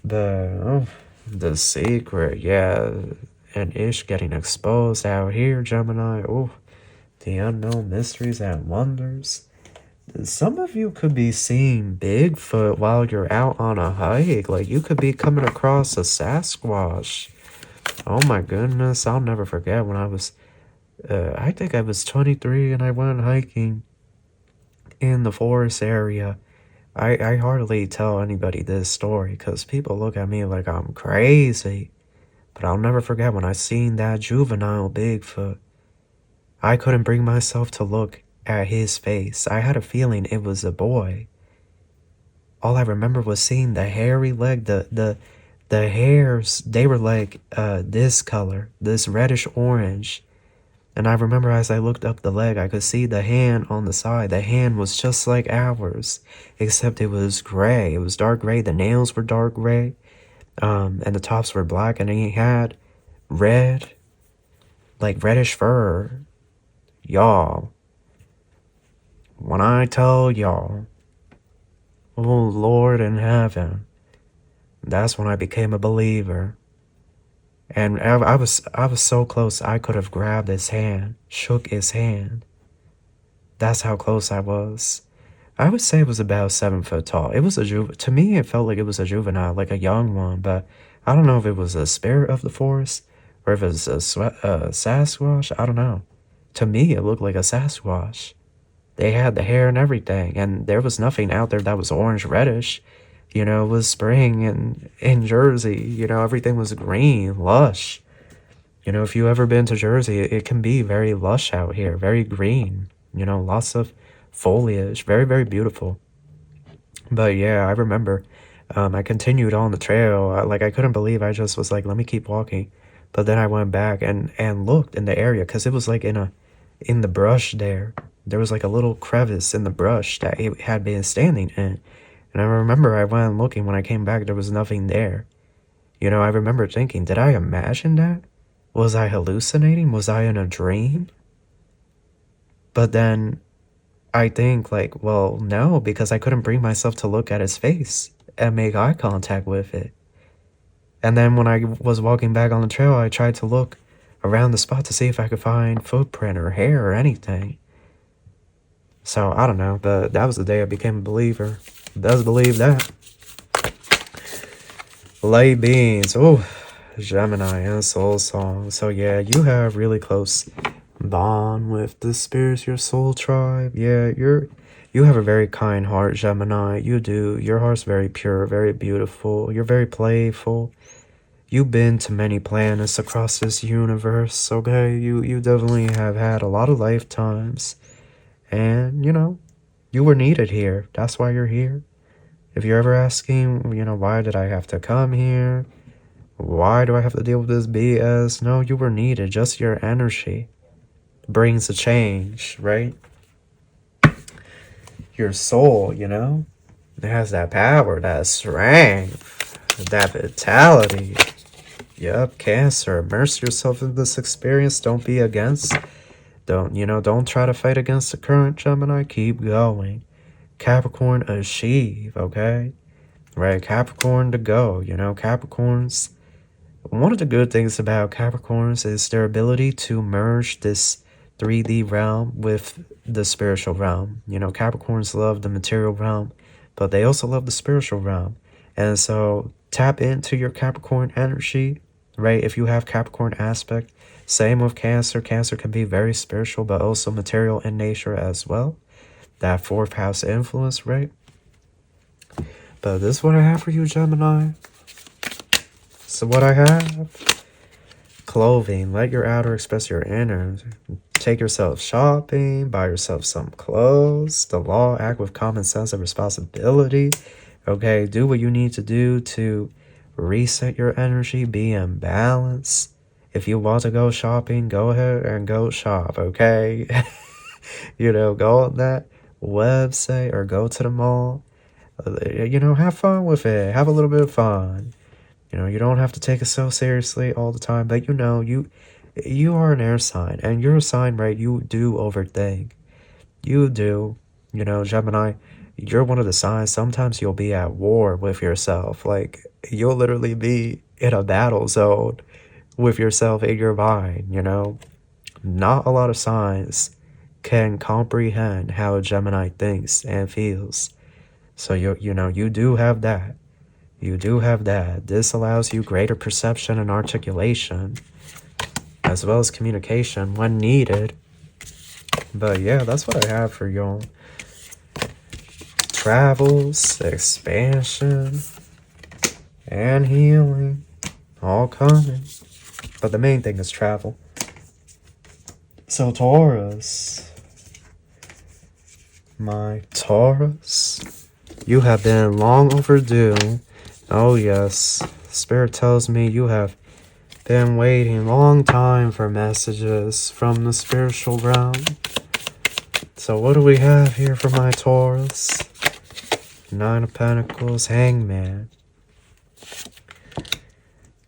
The secret, yeah. And ish getting exposed out here, Gemini. Oh, the unknown mysteries and wonders. Some of you could be seeing Bigfoot while you're out on a hike. Like, you could be coming across a Sasquatch. Oh my goodness, I'll never forget when I was, I think I was 23 and I went hiking in the forest area. I hardly tell anybody this story because people look at me like I'm crazy. But I'll never forget when I seen that juvenile Bigfoot. I couldn't bring myself to look at his face. I had a feeling it was a boy. All I remember was seeing the hairy leg, the hairs, they were like this color, this reddish orange. And I remember as I looked up the leg, I could see the hand on the side. The hand was just like ours, except it was gray. It was dark gray. The nails were dark gray, and the tops were black. And he had red, like reddish fur. Y'all, when I tell y'all, oh Lord in heaven, that's when I became a believer. And I was so close, I could have grabbed his hand, shook his hand. That's how close I was. I would say it was about 7 foot tall. It was to me, it felt like it was a juvenile, like a young one, but I don't know if it was a spirit of the forest or if it was a Sasquatch. I don't know. To me, it looked like a Sasquatch. They had the hair and everything, and there was nothing out there that was orange reddish. You know, it was spring in Jersey. You know, everything was green, lush. You know, if you ever been to Jersey, it can be very lush out here, very green. You know, lots of foliage, very, very beautiful. But yeah, I remember I continued on the trail. I couldn't believe I just was like, let me keep walking. But then I went back and looked in the area because it was like in the brush there. There was like a little crevice in the brush that it had been standing in. And I remember I went looking. When I came back, there was nothing there. You know, I remember thinking, did I imagine that? Was I hallucinating? Was I in a dream? But then I think like, well, no, because I couldn't bring myself to look at his face and make eye contact with it. And then when I was walking back on the trail, I tried to look around the spot to see if I could find footprint or hair or anything. So, I don't know, but that was the day I became a believer. Does believe that. Light beings. Oh, Gemini and Soul Song. So, yeah, you have really close bond with the spirits, your soul tribe. Yeah, you have a very kind heart, Gemini. You do. Your heart's very pure, very beautiful. You're very playful. You've been to many planets across this universe, okay? You definitely have had a lot of lifetimes. And, you know, you were needed here. That's why you're here. If you're ever asking, you know, why did I have to come here? Why do I have to deal with this BS? No, you were needed. Just your energy brings a change, right? Your soul, you know, it has that power, that strength, that vitality. Yep, Cancer. Immerse yourself in this experience. Don't be against. Don't try to fight against the current, Gemini. Keep going. Capricorn, achieve, okay? Right, Capricorn to go, you know, Capricorns. One of the good things about Capricorns is their ability to merge this 3D realm with the spiritual realm. You know, Capricorns love the material realm, but they also love the spiritual realm. And so tap into your Capricorn energy, right? If you have Capricorn aspect, same with Cancer. Cancer can be very spiritual, but also material in nature as well. That fourth house influence, right? But this is what I have for you, Gemini. So what I have, clothing. Let your outer express your inner. Take yourself shopping, buy yourself some clothes. The law, act with common sense and responsibility. Okay, do what you need to do to reset your energy, be in balance. If you want to go shopping, go ahead and go shop, okay? You know, go on that website or go to the mall. You know, have fun with it. Have a little bit of fun. You know, you don't have to take it so seriously all the time. But, you know, you are an air sign. And you're a sign, right? You do overthink. You do. You know, Gemini, you're one of the signs. Sometimes you'll be at war with yourself. Like, you'll literally be in a battle zone with yourself in your mind, you know? Not a lot of signs can comprehend how a Gemini thinks and feels. So, you know, you do have that. You do have that. This allows you greater perception and articulation, as well as communication when needed. But yeah, that's what I have for y'all. Travels, expansion, and healing. All coming. But the main thing is travel. So Taurus. My Taurus. You have been long overdue. Oh yes. Spirit tells me you have been waiting a long time for messages from the spiritual realm. So what do we have here for my Taurus? 9 of Pentacles, Hangman.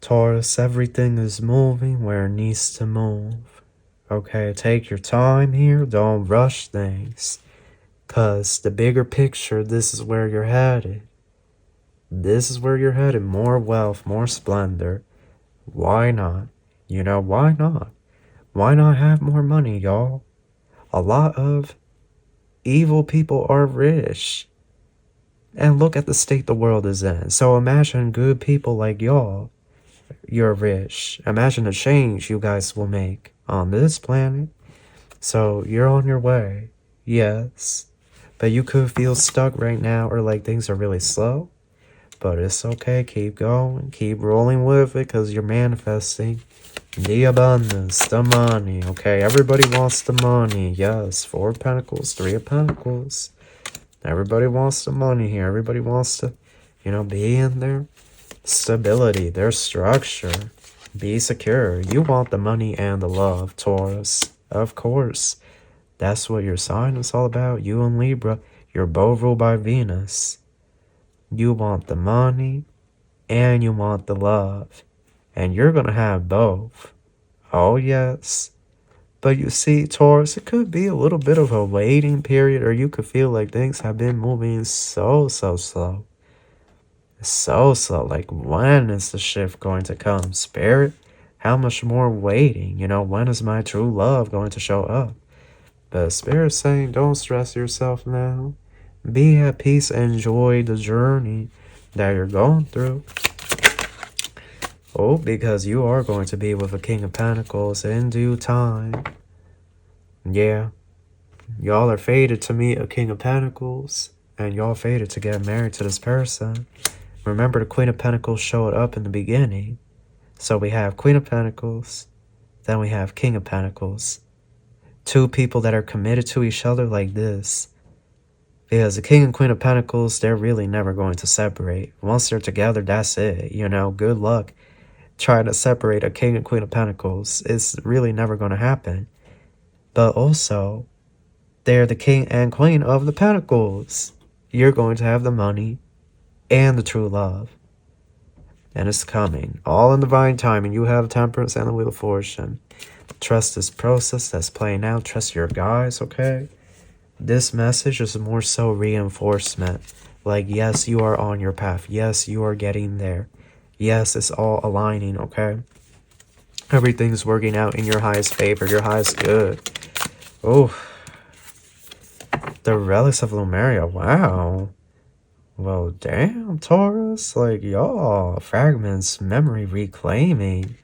Taurus, everything is moving where it needs to move. Okay, take your time here. Don't rush things. Because the bigger picture, this is where you're headed. This is where you're headed. More wealth, more splendor. Why not? You know, why not? Why not have more money, y'all? A lot of evil people are rich. And look at the state the world is in. So imagine good people like y'all. You're rich. Imagine the change you guys will make on this planet. So you're on your way. Yes. But you could feel stuck right now or like things are really slow. But it's okay. Keep going. Keep rolling with it because you're manifesting the abundance, the money. Okay, everybody wants the money. Yes, 4 of Pentacles, 3 of Pentacles. Everybody wants the money here. Everybody wants to, you know, be in their stability, their structure. Be secure. You want the money and the love, Taurus. Of course. That's what your sign is all about. You and Libra, you're both ruled by Venus. You want the money and you want the love. And you're going to have both. Oh, yes. But you see, Taurus, it could be a little bit of a waiting period, or you could feel like things have been moving so slow. So slow. Like, when is the shift going to come? Spirit, how much more waiting? You know, when is my true love going to show up? But Spirit's saying, don't stress yourself now. Be at peace. Enjoy the journey that you're going through. Oh, because you are going to be with a King of Pentacles in due time. Yeah. Y'all are fated to meet a King of Pentacles. And y'all fated to get married to this person. Remember, the Queen of Pentacles showed up in the beginning. So we have Queen of Pentacles. Then we have King of Pentacles. 2 people that are committed to each other like this. Because the King and Queen of Pentacles, they're really never going to separate. Once they're together, that's it. You know, good luck trying to separate a King and Queen of Pentacles. It's really never going to happen. But also, they're the King and Queen of the Pentacles. You're going to have the money and the true love. And it's coming. All in divine timing. You have Temperance and the Wheel of Fortune. Trust this process that's playing out. Trust your guides, okay? This message is more so reinforcement. Like, yes, you are on your path. Yes, you are getting there. Yes, it's all aligning, okay? Everything's working out in your highest favor. Your highest good. Oh. The Relics of Lumeria. Wow. Well, damn, Taurus. Like, y'all, fragments, memory reclaiming.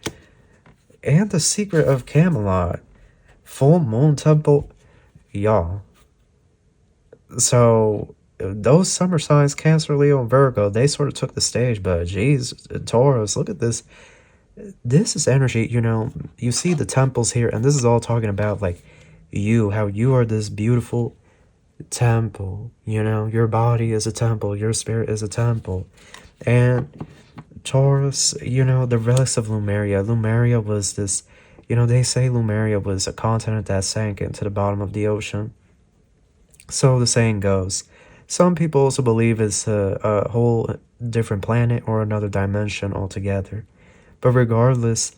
And the secret of Camelot. Full moon temple. Y'all. So, those summer signs, Cancer, Leo, and Virgo, they sort of took the stage. But, geez, Taurus, look at this. This is energy, you know. You see the temples here, and this is all talking about, like, you, how you are this beautiful temple, you know. Your body is a temple, your spirit is a temple. And Taurus, you know, the relics of Lumeria. Lumeria was this, you know, they say Lumeria was a continent that sank into the bottom of the ocean. So the saying goes. Some people also believe it's a whole different planet or another dimension altogether. But regardless,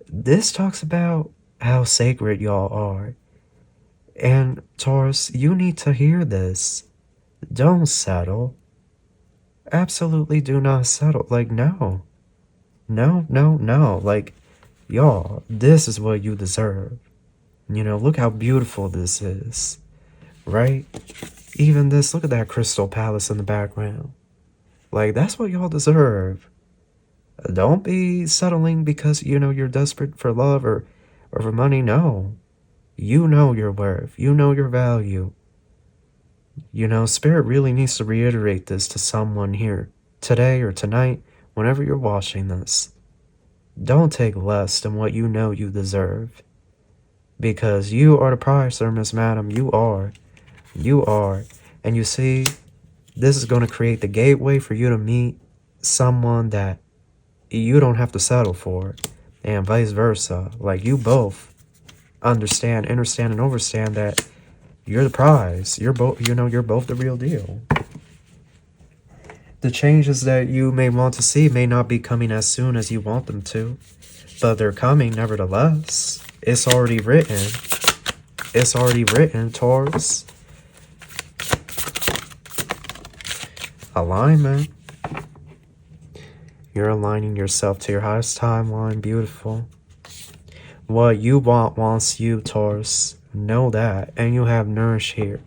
this talks about how sacred y'all are. And Taurus, you need to hear this. Don't settle. Absolutely do not settle. Like, no. No, no, no. Like, y'all, this is what you deserve. You know, look how beautiful this is. Right? Even this, look at that crystal palace in the background. Like, that's what y'all deserve. Don't be settling because, you know, you're desperate for love or for money. No. You know your worth. You know your value. You know, Spirit really needs to reiterate this to someone here today or tonight, whenever you're watching this. Don't take less than what you know you deserve. Because you are the prize, sir, Miss Madam. You are. You are. And you see, this is going to create the gateway for you to meet someone that you don't have to settle for. And vice versa. Like, you both understand, understand, and overstand that you're the prize. You're both, you know, you're both the real deal. The changes that you may want to see may not be coming as soon as you want them to, but they're coming nevertheless. It's already written. It's already written, Taurus. Alignment. You're aligning yourself to your highest timeline. Beautiful. What you want wants you, Taurus. Know that. And you have nourish here.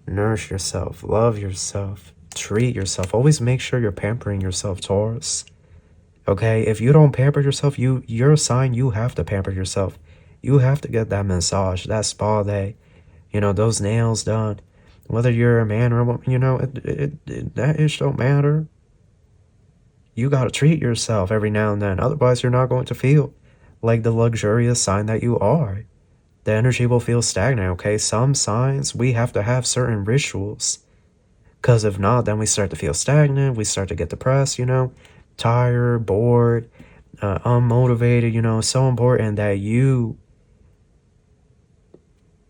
Nourish yourself. Love yourself. Treat yourself. Always make sure you're pampering yourself, Taurus. Okay? If you don't pamper yourself, you're a sign you have to pamper yourself. You have to get that massage, that spa day. You know, those nails done. Whether you're a man or a woman, you know, that ish don't matter. You got to treat yourself every now and then. Otherwise, you're not going to feel like the luxurious sign that you are. The energy will feel stagnant, okay? Some signs, we have to have certain rituals. Because if not, then we start to feel stagnant. We start to get depressed, you know, tired, bored, unmotivated. You know, it's so important that you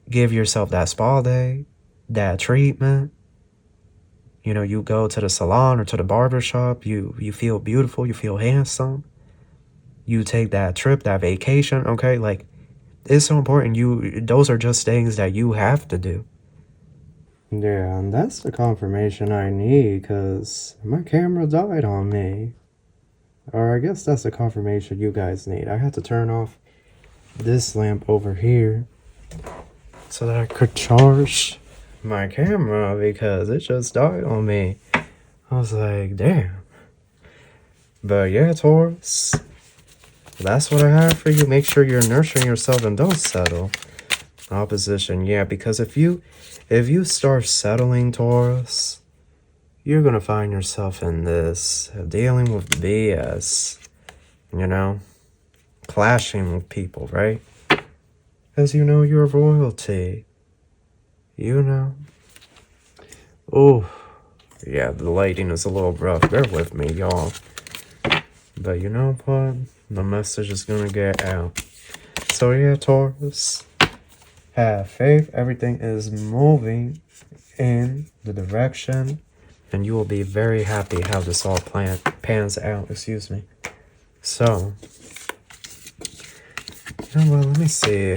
give yourself that spa day, that treatment. You know, you go to the salon or to the barber shop. You feel beautiful. You feel handsome. You take that trip, that vacation, okay? Like, it's so important. Those are just things that you have to do. Yeah, and that's the confirmation I need, because my camera died on me. Or I guess that's the confirmation you guys need. I had to turn off this lamp over here so that I could charge my camera, because it just died on me. I was like, damn. But yeah, Taurus, that's what I have for you. Make sure you're nurturing yourself and don't settle. Opposition, yeah, because if you start settling, Taurus, you're gonna find yourself in this dealing with BS, you know, clashing with people, right? As you know, you're royalty, you know. Oh, yeah, the lighting is a little rough. Bear with me, y'all. But you know what? The message is gonna get out. So yeah, Taurus, have faith. Everything is moving in the direction, and you will be very happy how this all pans out. Excuse me. So, you know what? Let me see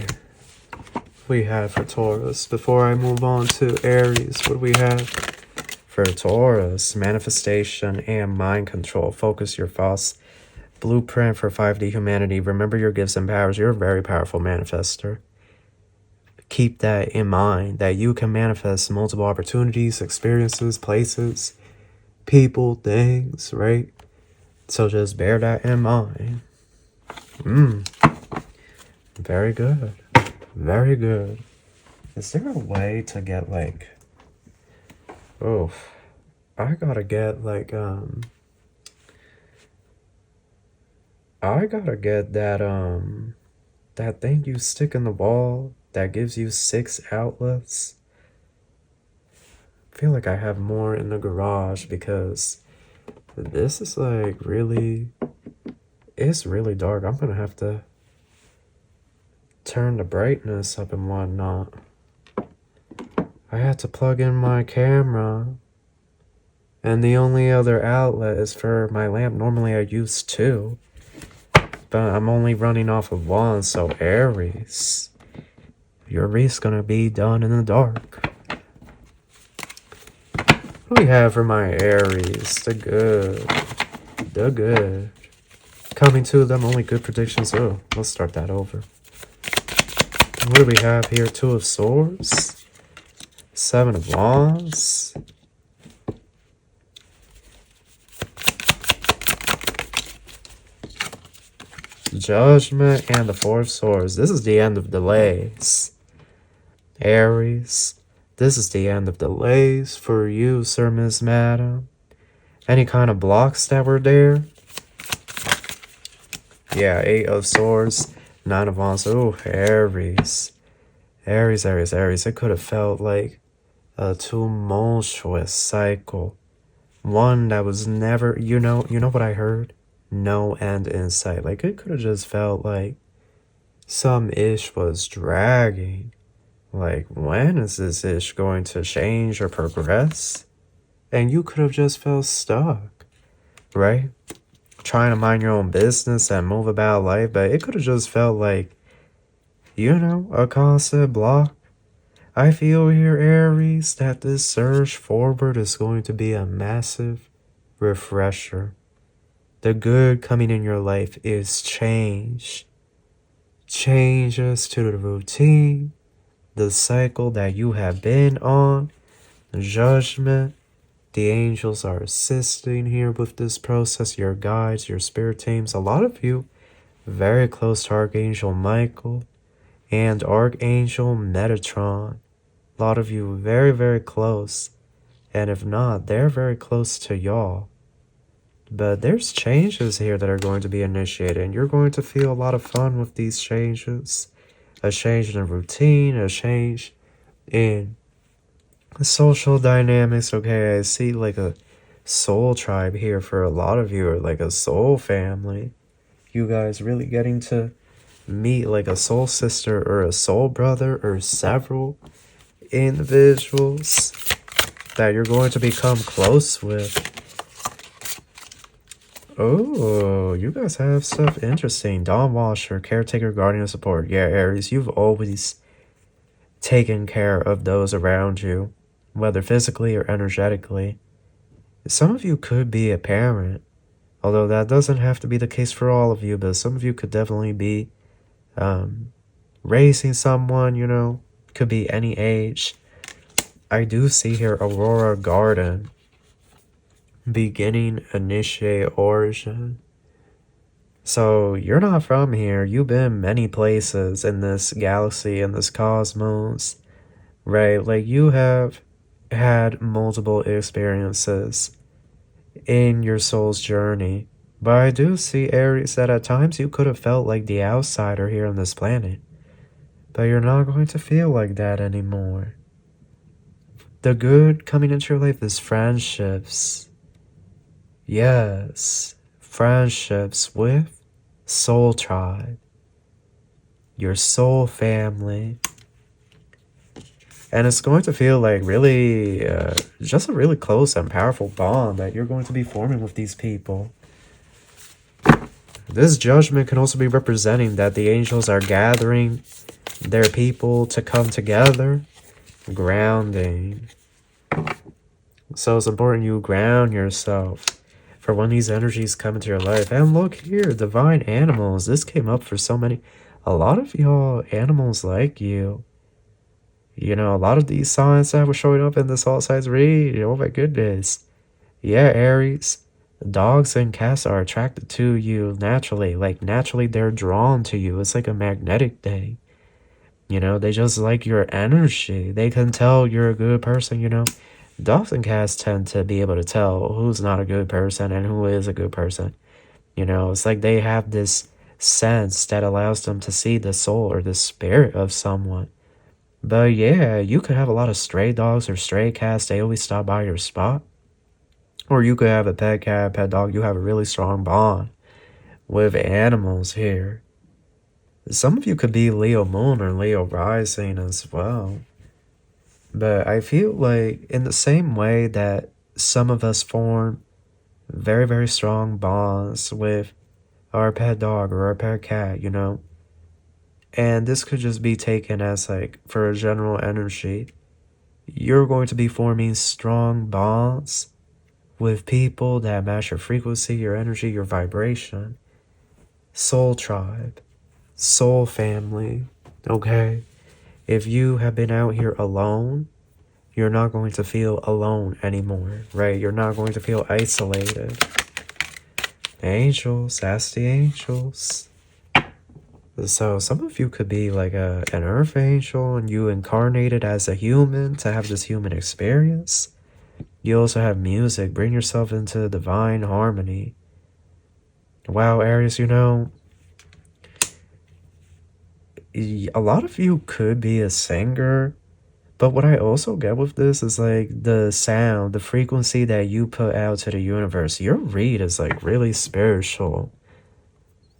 what we have for Taurus before I move on to Aries. What do we have for Taurus? Manifestation and mind control. Focus your thoughts. Blueprint for 5D humanity. Remember your gifts and powers. You're a very powerful manifester. Keep that in mind, that you can manifest multiple opportunities, experiences, places, people, things, right? So just bear that in mind. Very good. Very good. Is there a way to get like... Oh, I gotta get like, I gotta get that, that thing you stick in the wall that gives you 6 outlets. I feel like I have more in the garage because this is like really... It's really dark. I'm gonna have to turn the brightness up and whatnot. I had to plug in my camera. And the only other outlet is for my lamp. Normally I use 2. But I'm only running off of 1, so Aries. Your race gonna be done in the dark. What do we have for my Aries? The good. The good. Coming to them, only good predictions. Oh, let's start that over. What do we have here? 2 of Swords. 7 of Wands. Judgment and the 4 of Swords. This is the end of delays. Aries. This is the end of delays for you, Sir, Miss, Madam. Any kind of blocks that were there. Yeah, 8 of Swords. 9 of Wands. Oh, Aries. Aries, Aries, Aries. It could have felt like a tumultuous cycle. One that was never, you know what I heard? No end in sight. Like, it could have just felt like some ish was dragging. Like, when is this ish going to change or progress? And you could have just felt stuck, right? Trying to mind your own business and move about life, but it could have just felt like, a constant block. I feel here, Aries, that this surge forward is going to be a massive refresher. The good coming in your life is change. Changes to the routine, the cycle that you have been on, judgment. The angels are assisting here with this process, your guides, your spirit teams. A lot of you very close to Archangel Michael and Archangel Metatron. A lot of you very, very close. And if not, they're very close to y'all. But there's changes here that are going to be initiated, and you're going to feel a lot of fun with these changes. A change in a routine, a change in social dynamics. Okay, I see like a soul tribe here for a lot of you, or like a soul family. You guys really getting to meet like a soul sister or a soul brother or several individuals that you're going to become close with. Oh, you guys have stuff interesting. Dawn Washer, caretaker, guardian, support. Yeah, Aries, you've always taken care of those around you, whether physically or energetically. Some of you could be a parent, although that doesn't have to be the case for all of you, but some of you could definitely be raising someone, could be any age. I do see here Aurora Garden. Beginning, initiate, origin. So you're not from here. You've been many places in this galaxy, in this cosmos, right? Like, you have had multiple experiences in your soul's journey. But I do see, Aries, that at times you could have felt like the outsider here on this planet. But you're not going to feel like that anymore. The good coming into your life is friendships. Yes, friendships with soul tribe, your soul family. And it's going to feel like really, just a really close and powerful bond that you're going to be forming with these people. This judgment can also be representing that the angels are gathering their people to come together, grounding. So it's important you ground yourself for when these energies come into your life. And look here, divine animals. This came up for so many. A lot of y'all animals like you. A lot of these signs that were showing up in this all signs read. Oh my goodness. Yeah, Aries. Dogs and cats are attracted to you naturally. Like, naturally, they're drawn to you. It's like a magnetic thing. You know, they just like your energy. They can tell you're a good person, you know. Dogs and cats tend to be able to tell who's not a good person and who is a good person. You know, it's like they have this sense that allows them to see the soul or the spirit of someone. But yeah, you could have a lot of stray dogs or stray cats. They always stop by your spot. Or you could have a pet cat, pet dog. You have a really strong bond with animals here. Some of you could be Leo moon or Leo rising as well. But I feel like in the same way that some of us form very, very strong bonds with our pet dog or our pet cat, you know, and this could just be taken as like for a general energy, you're going to be forming strong bonds with people that match your frequency, your energy, your vibration, soul tribe, soul family, okay? If you have been out here alone, you're not going to feel alone anymore, right? You're not going to feel isolated. Angels, ask the angels. So some of you could be like an earth angel and you incarnated as a human to have this human experience. You also have music. Bring yourself into divine harmony. Wow, Aries, you know, a lot of you could be a singer, but what I also get with this is like the sound, the frequency that you put out to the universe. Your read is like really spiritual.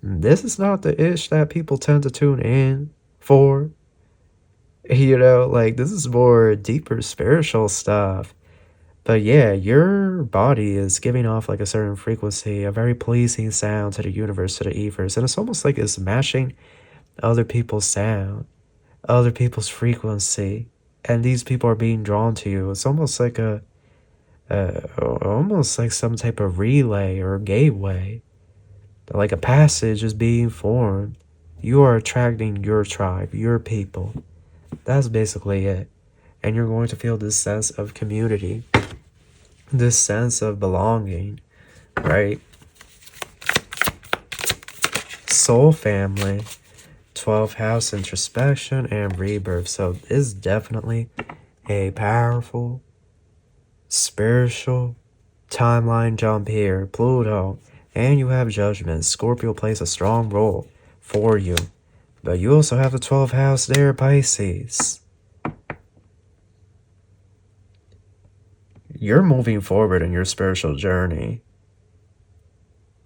This is not the ish that people tend to tune in for. You know, like this is more deeper spiritual stuff. But yeah, your body is giving off like a certain frequency, a very pleasing sound to the universe, to the ethers. And it's almost like it's matching other people's sound, other people's frequency. And these people are being drawn to you. It's almost like almost like some type of relay or gateway. Like a passage is being formed. You are attracting your tribe, your people. That's basically it. And you're going to feel this sense of community, this sense of belonging, right? Soul family, 12th house introspection and rebirth. So it's definitely a powerful spiritual timeline jump here. Pluto, and you have judgment. Scorpio plays a strong role for you. But you also have the 12th house there, Pisces. You're moving forward in your spiritual journey.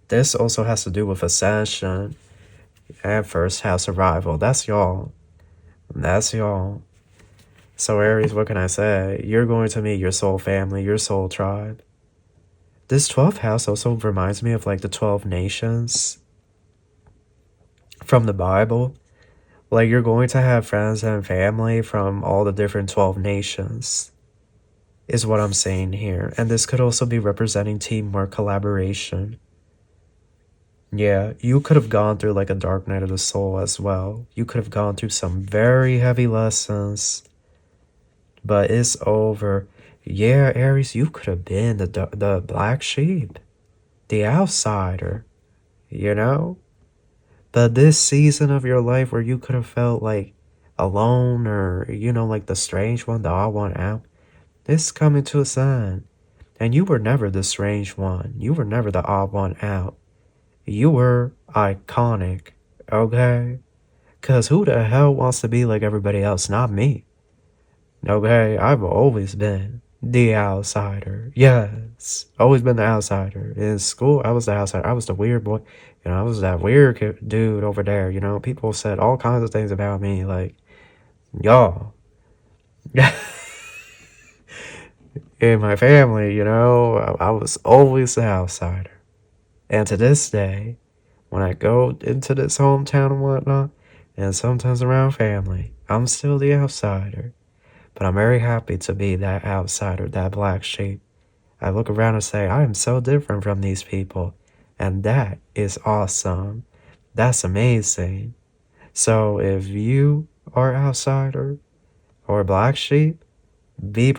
This also has to do with ascension and first house arrival. That's y'all. That's y'all. So Aries, what can I say? You're going to meet your soul family, your soul tribe. This 12th house also reminds me of like the 12 nations from the Bible. Like you're going to have friends and family from all the different 12 nations is what I'm saying here. And this could also be representing teamwork, collaboration. Yeah, you could have gone through like a dark night of the soul as well. You could have gone through some very heavy lessons, but it's over. Yeah, Aries, you could have been the black sheep, the outsider, you know? But this season of your life where you could have felt like alone or, you know, like the strange one, the odd one out, this is coming to a sign. And you were never the strange one. You were never the odd one out. You were iconic, okay? Because who the hell wants to be like everybody else? Not me. Okay, I've always been the outsider. Yes, always been the outsider. In school, I was the outsider. I was the weird boy. You know, I was that weird dude over there. You know, people said all kinds of things about me. Like, y'all. In my family, you know, I was always the outsider. And to this day, when I go into this hometown and whatnot, and sometimes around family, I'm still the outsider. But I'm very happy to be that outsider, that black sheep. I look around and say, I am so different from these people. And that is awesome. That's amazing. So if you are outsider or black sheep, be